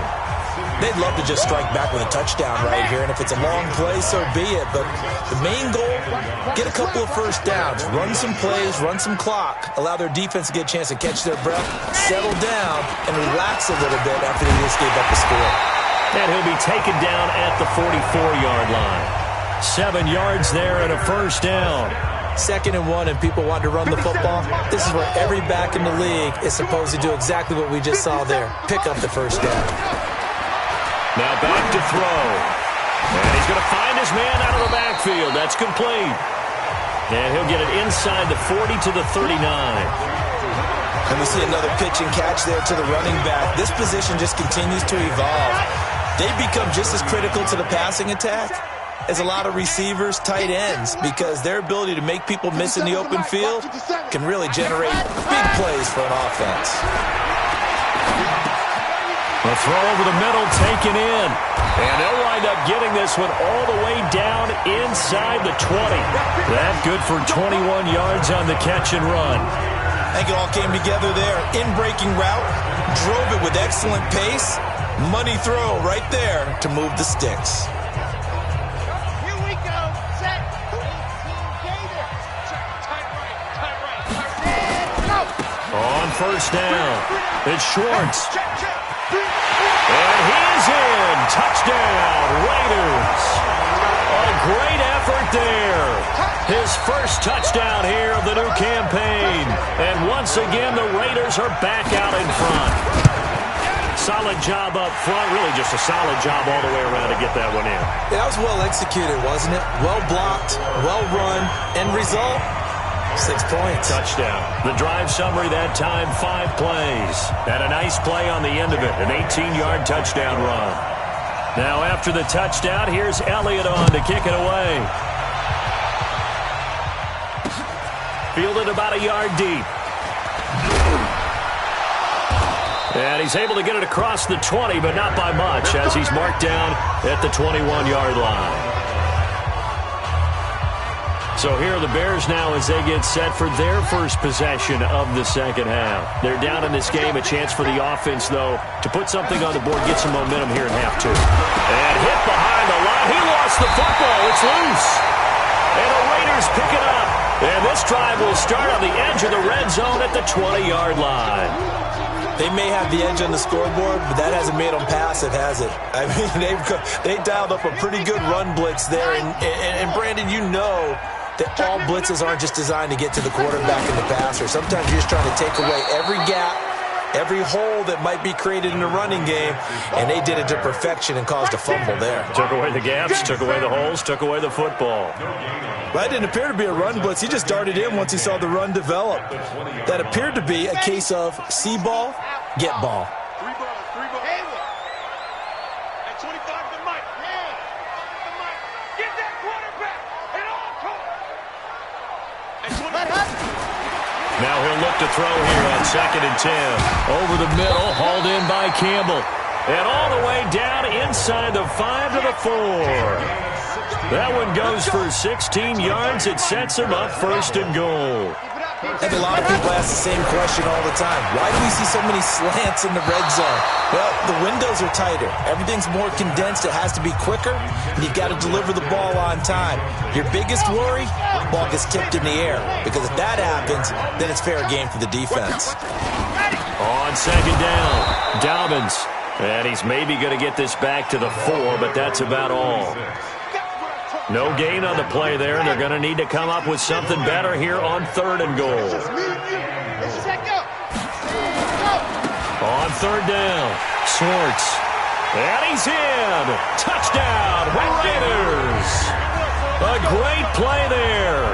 They'd love to just strike back with a touchdown right here, and if it's a long play, so be it. But the main goal, get a couple of first downs, run some plays, run some clock, allow their defense to get a chance to catch their breath, settle down, and relax a little bit after they just gave up the score. And he'll be taken down at the 44-yard line. 7 yards there and a 1st down. 2nd and 1, and people want to run the football. This is where every back in the league is supposed to do exactly what we just saw there, pick up the 1st down. Now back to throw. And he's going to find his man out of the backfield. That's complete. And he'll get it inside the 40 to the 39. And we see another pitch and catch there to the running back. This position just continues to evolve. They become just as critical to the passing attack as a lot of receivers, tight ends, because their ability to make people miss in the open field can really generate big plays for an offense. A throw over the middle taken in. And they'll wind up getting this one all the way down inside the 20. That good for 21 yards on the catch and run. I think it all came together there. In-breaking route, drove it with excellent pace. Money throw right there to move the sticks. Here we go. Set. 18 Gator. Time right. Go. On 1st down, it's Schwartz. And he's in. Touchdown, Raiders. A great effort there. His first touchdown here of the new campaign. And once again, the Raiders are back out in front. Solid job up front. Really just a solid job all the way around to get that one in. Yeah, that was well executed, wasn't it? Well blocked, well run. End result, 6 points. Touchdown. The drive summary that time, 5 plays. And a nice play on the end of it, an 18-yard touchdown run. Now after the touchdown, here's Elliott on to kick it away. Fielded about a yard deep. And he's able to get it across the 20, but not by much, as he's marked down at the 21-yard line. So here are the Bears now as they get set for their first possession of the second half. They're down in this game. A chance for the offense, though, to put something on the board, get some momentum here in half two. And hit behind the line. He lost the football. It's loose. And the Raiders pick it up. And this drive will start on the edge of the red zone at the 20-yard line. They may have the edge on the scoreboard, but that hasn't made them passive, has it? I mean, they dialed up a pretty good run blitz there. And Brandon, you know that all blitzes aren't just designed to get to the quarterback and the passer. Sometimes you're just trying to take away every gap, every hole that might be created in the running game, and they did it to perfection and caused a fumble there. Took away the gaps, took away the holes, took away the football. That didn't appear to be a run blitz. He just darted in once he saw the run develop. That appeared to be a case of see ball, get ball. Three balls. At 25 to Mike. Get that quarterback. And all call. Now he'll look to throw here on 2nd and 10. Over the middle, hauled in by Campbell. And all the way down inside the 5 to the 4. That one goes for 16 yards. It sets him up 1st and goal. And a lot of people ask the same question all the time. Why do we see so many slants in the red zone? Well, the windows are tighter. Everything's more condensed. It has to be quicker, and you've got to deliver the ball on time. Your biggest worry, the ball gets tipped in the air, because if that happens, then it's fair game for the defense. On 2nd down, Dobbins. And he's maybe going to get this back to the 4, but that's about all. No gain on the play there, and they're going to need to come up with something better here on 3rd and goal. On 3rd down, Schwartz. And he's in. Touchdown, Raiders. A great play there.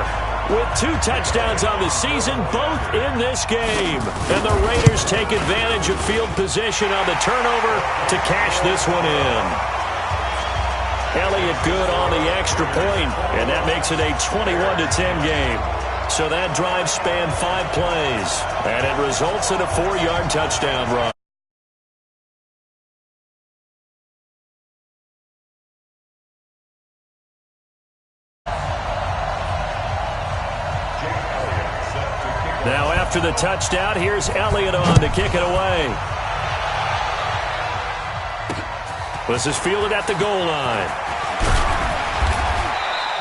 With 2 touchdowns on the season, both in this game. And the Raiders take advantage of field position on the turnover to cash this one in. Elliott good on the extra point, and that makes it a 21-10 game. So that drive spanned 5 plays, and it results in a 4-yard touchdown run. Now after the touchdown, here's Elliott on to kick it away. This is fielded at the goal line.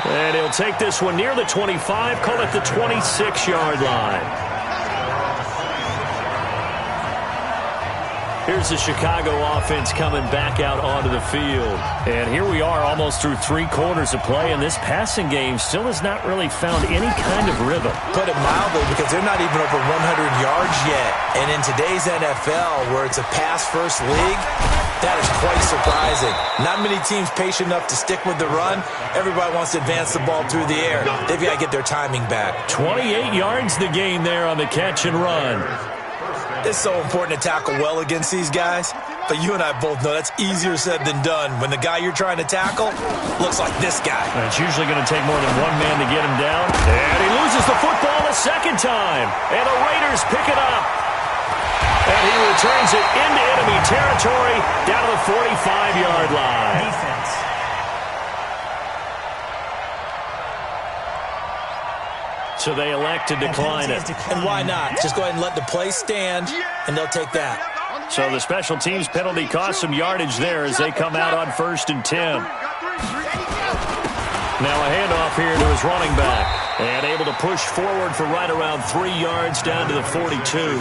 And he'll take this one near the 25, call it the 26-yard line. Here's the Chicago offense coming back out onto the field. And here we are almost through 3 quarters of play, and this passing game still has not really found any kind of rhythm. Put it mildly, because they're not even over 100 yards yet. And in today's NFL, where it's a pass-first league, that is quite surprising. Not many teams patient enough to stick with the run. Everybody wants to advance the ball through the air. They've got to get their timing back. 28 yards the gain there on the catch and run. It's so important to tackle well against these guys, but you and I both know that's easier said than done when the guy you're trying to tackle looks like this guy. And it's usually going to take more than one man to get him down. And he loses the football a second time. And the Raiders pick it up. And he returns it into enemy territory down to the 45-yard line. Defense. So they elect to decline it. And why not? Just go ahead and let the play stand, and they'll take that. So the special teams penalty cost some yardage there as they come out on 1st and 10. Now a handoff here to his running back. And able to push forward for right around 3 yards down to the 42.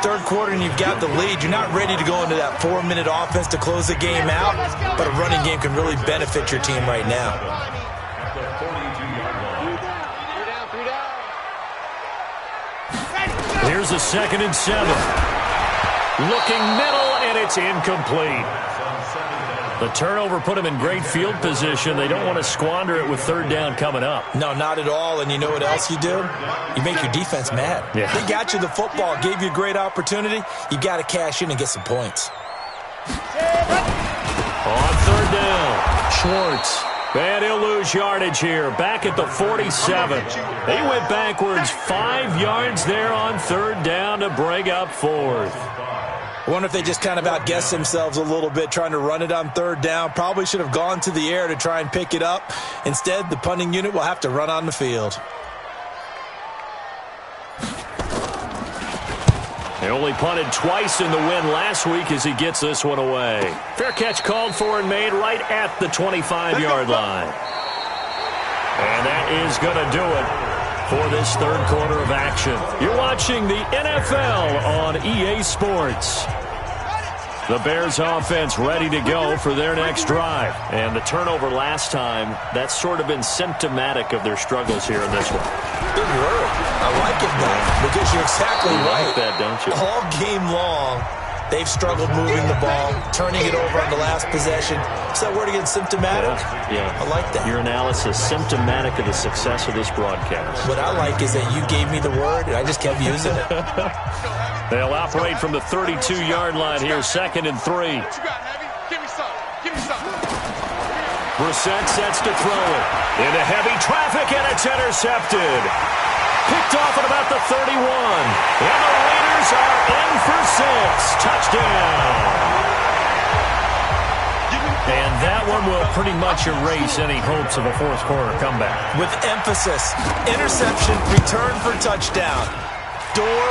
3rd quarter and you've got the lead. You're not ready to go into that 4-minute offense to close the game out, but a running game can really benefit your team right now. Here's a 2nd and 7. Looking middle, and it's incomplete. The turnover put them in great field position. They don't want to squander it with 3rd down coming up. No, not at all. And you know what else you do? You make your defense mad. Yeah. They got you the football, gave you a great opportunity. You got to cash in and get some points. On 3rd down, Schwartz. And he'll lose yardage here, back at the 47. He went backwards 5 yards there on 3rd down to bring up 4th. I wonder if they just kind of outguessed themselves a little bit trying to run it on third down. Probably should have gone to the air to try and pick it up. Instead, the punting unit will have to run on the field. They only punted twice in the win last week as he gets this one away. Fair catch called for and made right at the 25-yard line. And that is going to do it for this third quarter of action. You're watching the NFL on EA Sports. The Bears offense ready to go for their next drive. And the turnover last time, that's sort of been symptomatic of their struggles here in this one. Big word. I like it, though, because you're exactly right. You like that, don't you? All game long, they've struggled moving the ball, turning it over on the last possession. Is that word again, symptomatic? Yeah. I like that. Your analysis, symptomatic of the success of this broadcast. What I like is that you gave me the word, and I just kept using it. They'll operate from the 32-yard line here, 2nd and 3. What you got, Navy? Give me some. Give me some. Brissett sets to throw it. Into heavy traffic, and it's intercepted. Picked off at about the 31. And the Raiders are in for 6. Touchdown. And that one will pretty much erase any hopes of a fourth quarter comeback. With emphasis, interception, return for touchdown. Door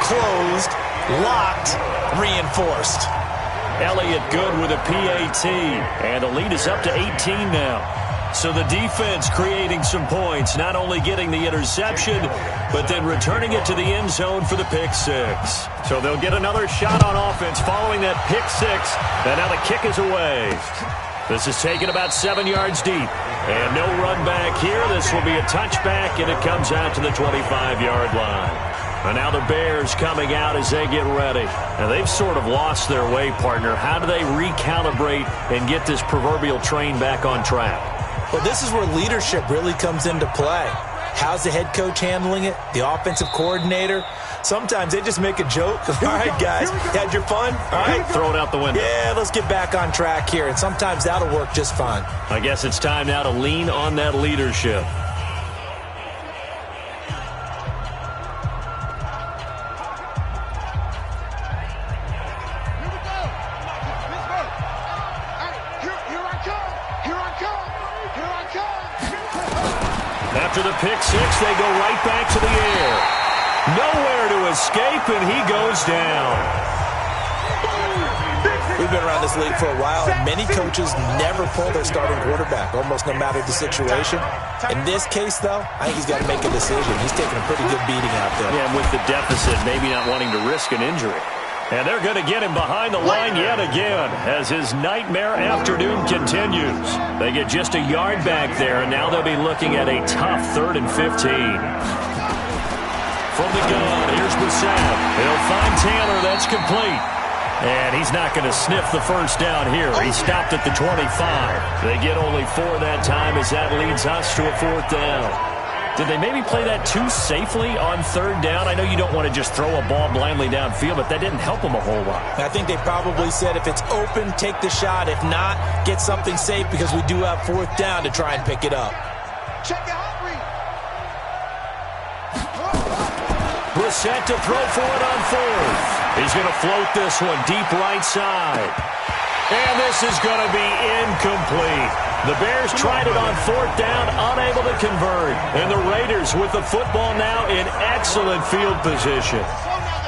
closed, locked, reinforced. Elliott good with a PAT, and the lead is up to 18 now. So the defense creating some points, not only getting the interception, but then returning it to the end zone for the pick six. So they'll get another shot on offense following that pick six, and now the kick is away. This is taken about 7 yards deep, and no run back here. This will be a touchback, and it comes out to the 25-yard line. And now the Bears coming out as they get ready. And they've sort of lost their way, partner. How do they recalibrate and get this proverbial train back on track? Well, this is where leadership really comes into play. How's the head coach handling it? The offensive coordinator? Sometimes they just make a joke. All right, guys, had your fun? All right, throw it out the window. Yeah, let's get back on track here. And sometimes that'll work just fine. I guess it's time now to lean on that leadership. After the pick six, they go right back to the air. Nowhere to escape, and he goes down. We've been around this league for a while, and many coaches never pull their starting quarterback, almost no matter the situation. In this case, though, I think he's got to make a decision. He's taking a pretty good beating out there. Yeah, and with the deficit, maybe not wanting to risk an injury. And they're going to get him behind the line yet again as his nightmare afternoon continues. They get just a yard back there, and now they'll be looking at a tough 3rd and 15. From the gun, here's Brissett. He'll find Taylor. That's complete. And he's not going to sniff the first down here. He stopped at the 25. They get only 4 that time as that leads us to a 4th down. Did they maybe play that too safely on 3rd down? I know you don't want to just throw a ball blindly downfield, but that didn't help them a whole lot. I think they probably said if it's open, take the shot. If not, get something safe because we do have 4th down to try and pick it up. Check it out, Reed. Brissett to throw for it on 4th. He's going to float this one deep right side. And this is going to be incomplete. The Bears tried it on 4th down, unable to convert. And the Raiders with the football now in excellent field position.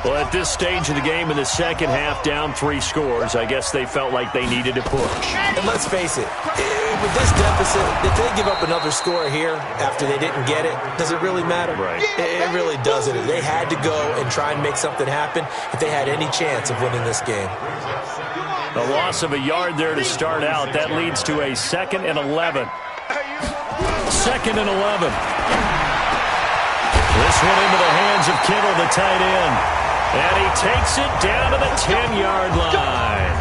Well, at this stage of the game in the second half, down 3 scores, I guess they felt like they needed to push. And let's face it, with this deficit, if they give up another score here after they didn't get it, does it really matter? Right. It really doesn't. They had to go and try and make something happen if they had any chance of winning this game. A loss of a yard there to start out. That leads to a 2nd and 11. 2nd and 11. This one into the hands of Kittle, the tight end. And he takes it down to the 10-yard line.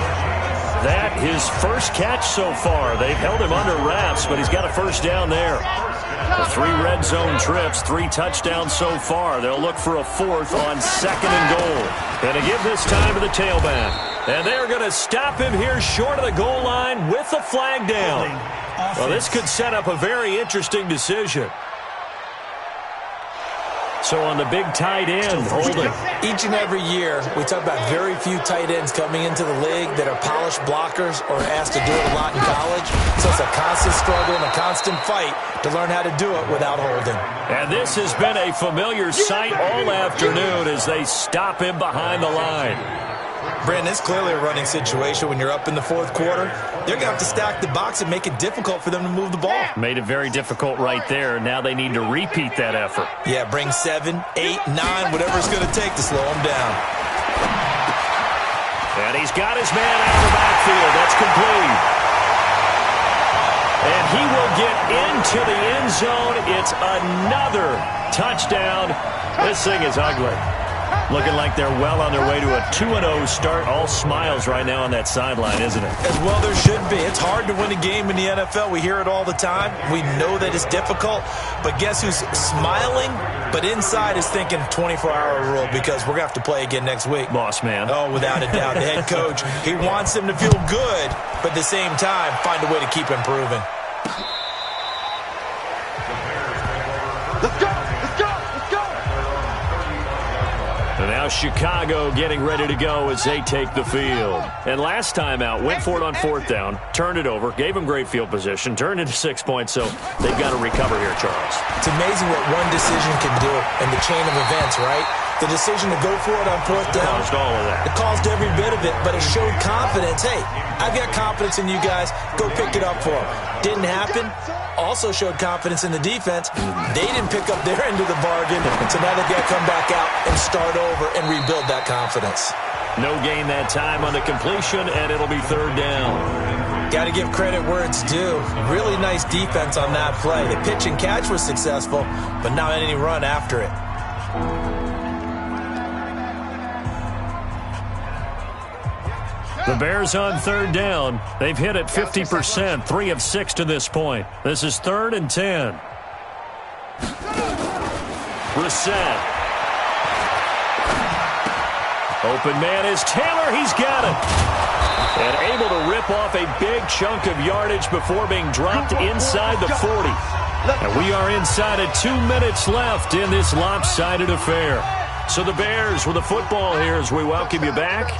That his first catch so far. They've held him under wraps, but he's got a first down there. The 3 red zone trips, 3 touchdowns so far. They'll look for a 4th on 2nd and goal. And to give this time to the tailback. And they're going to stop him here short of the goal line with the flag down. Well, this could set up a very interesting decision. So on the big tight end, holding. Each and every year, we talk about very few tight ends coming into the league that are polished blockers or asked to do it a lot in college. So it's a constant struggle and a constant fight to learn how to do it without holding. And this has been a familiar sight all afternoon as they stop him behind the line. Brandon, it's clearly a running situation when you're up in the fourth quarter. They're going to have to stack the box and make it difficult for them to move the ball. Made it very difficult right there. Now they need to repeat that effort. Yeah, bring 7, 8, 9, whatever it's going to take to slow them down. And he's got his man out of the backfield. That's complete. And he will get into the end zone. It's another touchdown. This thing is ugly. Looking like they're well on their way to a 2-0 start. All smiles right now on that sideline, isn't it? As well there should be. It's hard to win a game in the NFL. We hear it all the time. We know that it's difficult. But guess who's smiling? But inside is thinking 24-hour rule because we're going to have to play again next week. Boss man. Oh, without a doubt. The head coach, he wants them to feel good, but at the same time, find a way to keep improving. Let's go! Let's go! Let's go! And now Chicago getting ready to go as they take the field. And last time out, went for it on fourth down, turned it over, gave them great field position, turned into 6 points, so they've got to recover here, Charles. It's amazing what one decision can do in the chain of events, right? The decision to go for it on fourth down. Caused all of that. It caused every bit of it, but it showed confidence. Hey, I've got confidence in you guys. Go pick it up for them. Didn't happen. Also showed confidence in the defense. They didn't pick up their end of the bargain, so now they've got to come back out and start over and rebuild that confidence. No gain that time on the completion, and it'll be third down. Got to give credit where it's due. Really nice defense on that play. The pitch and catch was successful, but not any run after it. The Bears on third down. They've hit it 50%, 3 of 6 to this point. This is 3rd and 10. Brissett. Open man is Taylor. He's got it. And able to rip off a big chunk of yardage before being dropped inside the 40. And we are inside of 2 minutes left in this lopsided affair. So the Bears with the football here as we welcome you back.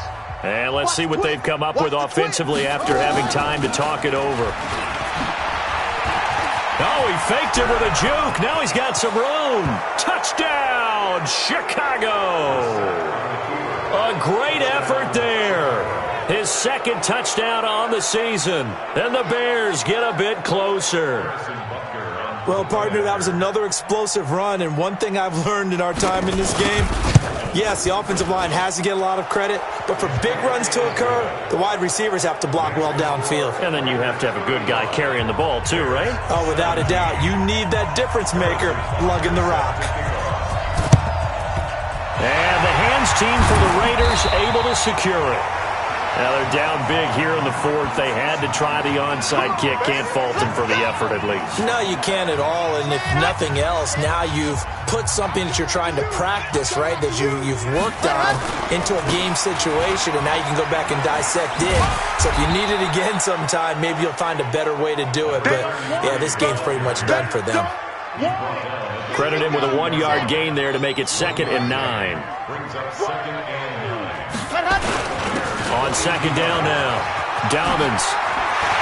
And let's see what they've come up with offensively after having time to talk it over. Oh, he faked it with a juke. Now he's got some room. Touchdown, Chicago. A great effort there. His second touchdown on the season. And the Bears get a bit closer. Well, partner, that was another explosive run. And one thing I've learned in our time in this game, yes, the offensive line has to get a lot of credit, but for big runs to occur, the wide receivers have to block well downfield. And then you have to have a good guy carrying the ball too, right? Oh, without a doubt. You need that difference maker lugging the rock. And the hands team for the Raiders able to secure it. Now they're down big here in the fourth. They had to try the onside kick. Can't fault them for the effort at least. No, you can't at all. And if nothing else, now you've put something that you're trying to practice, right, that you've worked on into a game situation, and now you can go back and dissect it. So if you need it again sometime, maybe you'll find a better way to do it. But, yeah, this game's pretty much done for them. Credit him with a 1-yard gain there to make it 2nd and 9. On second down now, Dobbins.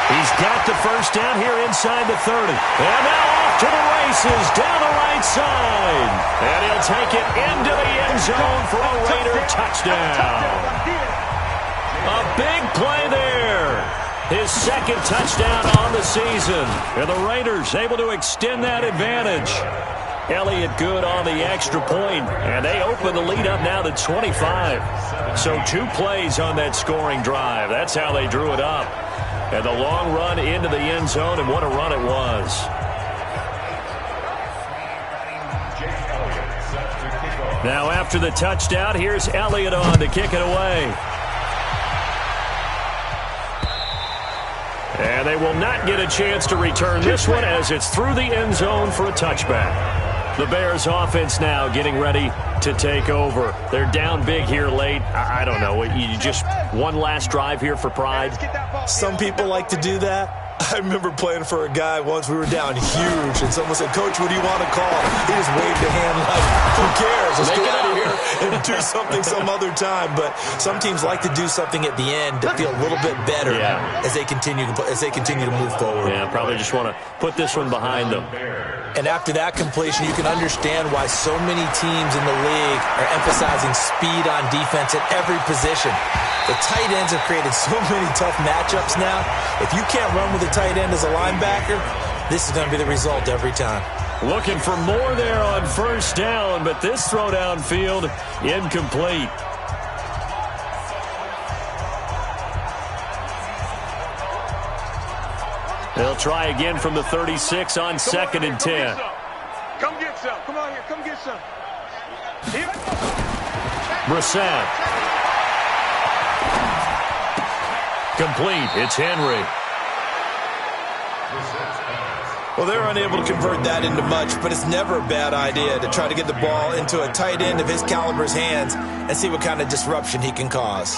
He's got the first down here inside the 30. And now off to the races down the right side. And he'll take it into the end zone for a Raider touchdown. A big play there. His second touchdown on the season. And the Raiders able to extend that advantage. Elliott good on the extra point, and they open the lead up now to 25. So 2 plays on that scoring drive. That's how they drew it up. And the long run into the end zone, and what a run it was. Now after the touchdown, here's Elliott on to kick it away. And they will not get a chance to return this one as it's through the end zone for a touchback. The Bears offense now getting ready to take over. They're down big here late. I don't know. You just one last drive here for pride. Some people like to do that. I remember playing for a guy once. We were down huge, and someone said, "Coach, what do you want to call?" He just waved a hand like, "Who cares? Let's get out of here and do something some other time." But some teams like to do something at the end to feel a little bit better as they continue to move forward. Yeah, probably just want to put this one behind them. And after that completion, you can understand why so many teams in the league are emphasizing speed on defense at every position. The tight ends have created so many tough matchups now. If you can't run with a tight end as a linebacker, this is going to be the result every time. Looking for more there on first down, but this throw downfield incomplete. They'll try again from the 36 on 2nd and 10. Come get some. Come on here. Come get some. Here. Brissett. Complete. It's Henry. Well, they're unable to convert that into much, but it's never a bad idea to try to get the ball into a tight end of his caliber's hands and see what kind of disruption he can cause.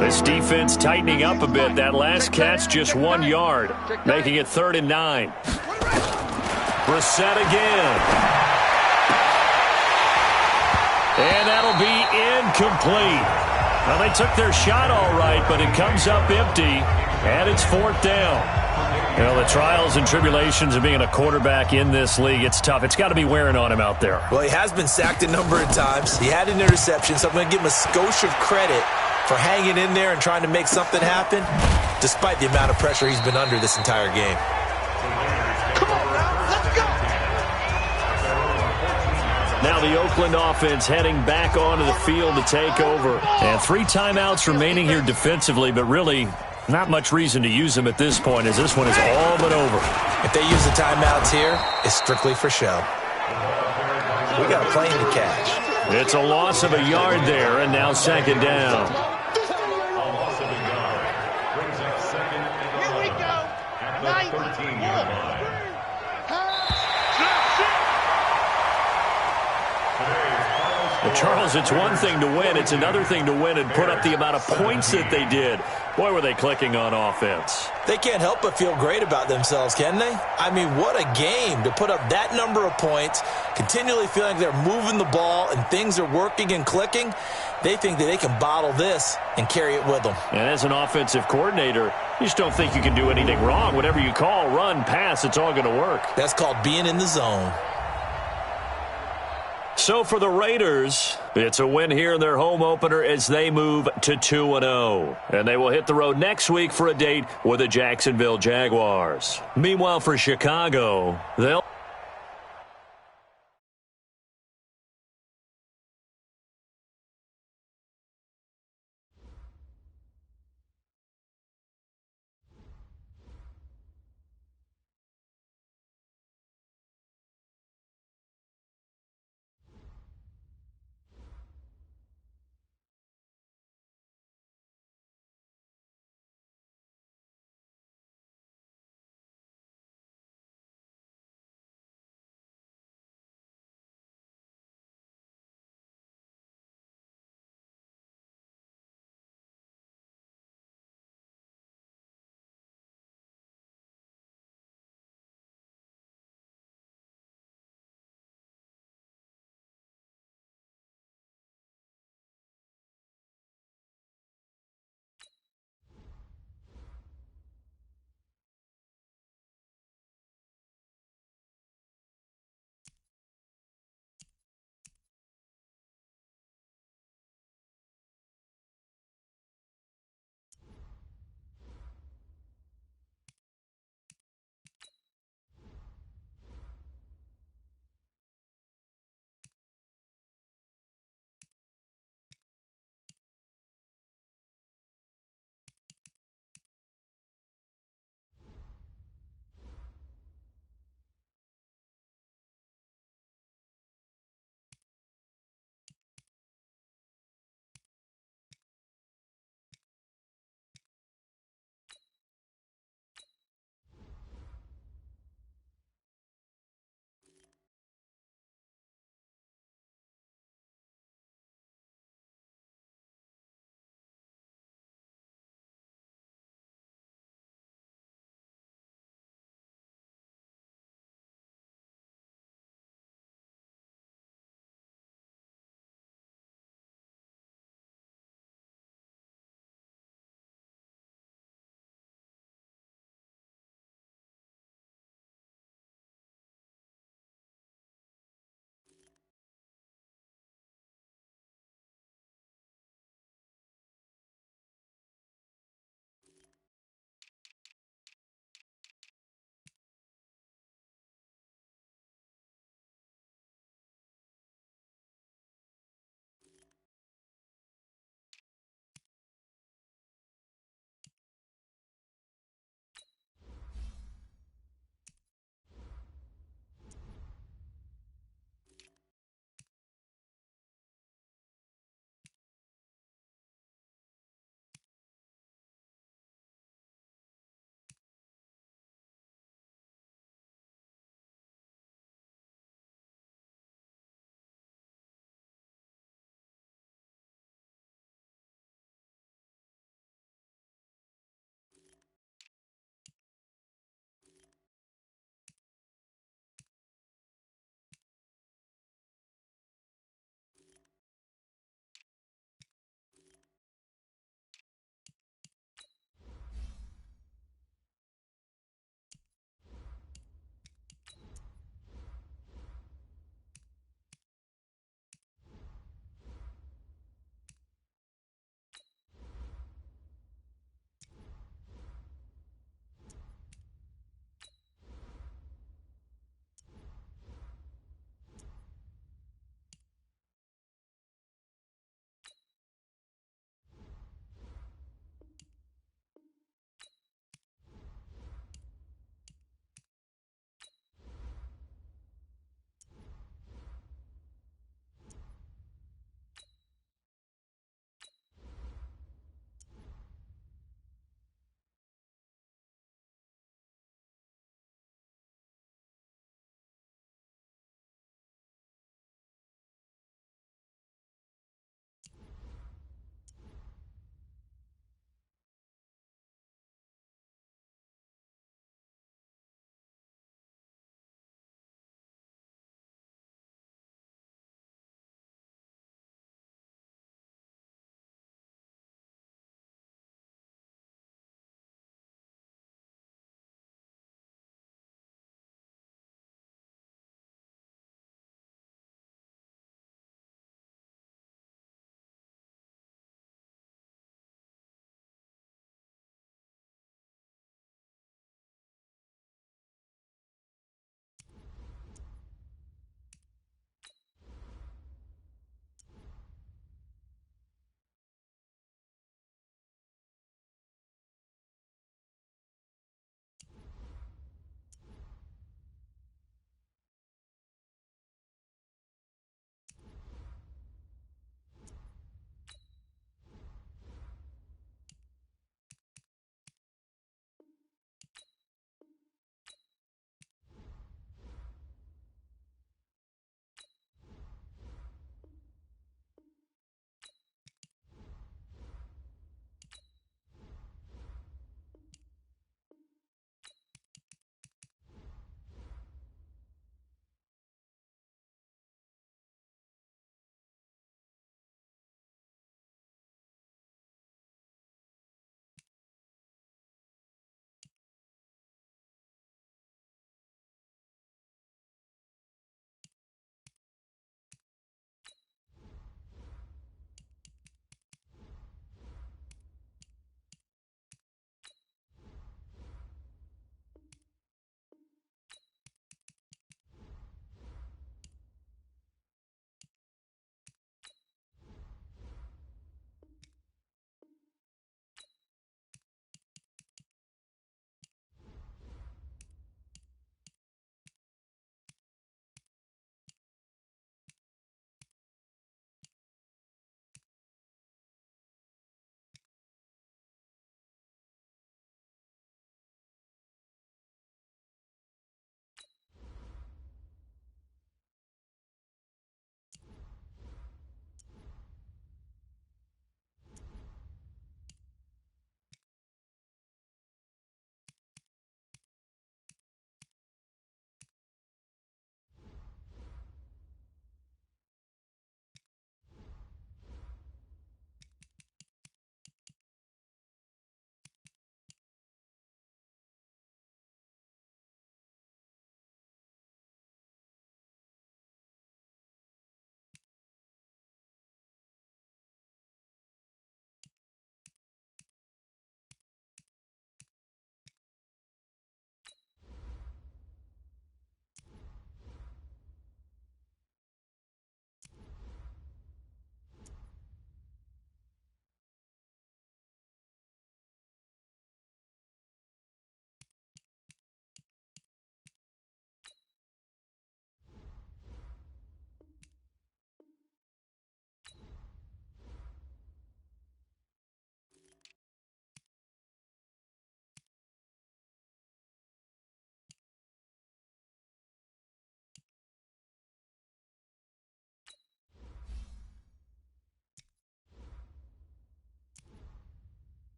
This defense tightening up a bit. That last catch just 1 yard, making it 3rd and 9. Brissett again. And that'll be incomplete. Well, they took their shot all right, but it comes up empty, and it's 4th down. You know, the trials and tribulations of being a quarterback in this league, it's tough. It's got to be wearing on him out there. Well, he has been sacked a number of times. He had an interception, so I'm going to give him a skosh of credit for hanging in there and trying to make something happen, despite the amount of pressure he's been under this entire game. Come on now. Let's go. Now the Oakland offense heading back onto the field to take over. And 3 timeouts remaining here defensively, but really not much reason to use them at this point, as this one is all but over. If they use the timeouts here, it's strictly for show. We got a plane to catch. It's a loss of a yard there, and now 2nd down. Here we go. 94. Well, Charles, it's one thing to win. It's another thing to win and put up the amount of points that they did. Boy, were they clicking on offense. They can't help but feel great about themselves, can they? I mean, what a game to put up that number of points, continually feeling they're moving the ball and things are working and clicking. They think that they can bottle this and carry it with them. And as an offensive coordinator, you just don't think you can do anything wrong. Whatever you call, run, pass, it's all going to work. That's called being in the zone. So for the Raiders, it's a win here in their home opener as they move to 2-0. And they will hit the road next week for a date with the Jacksonville Jaguars. Meanwhile, for Chicago, they'll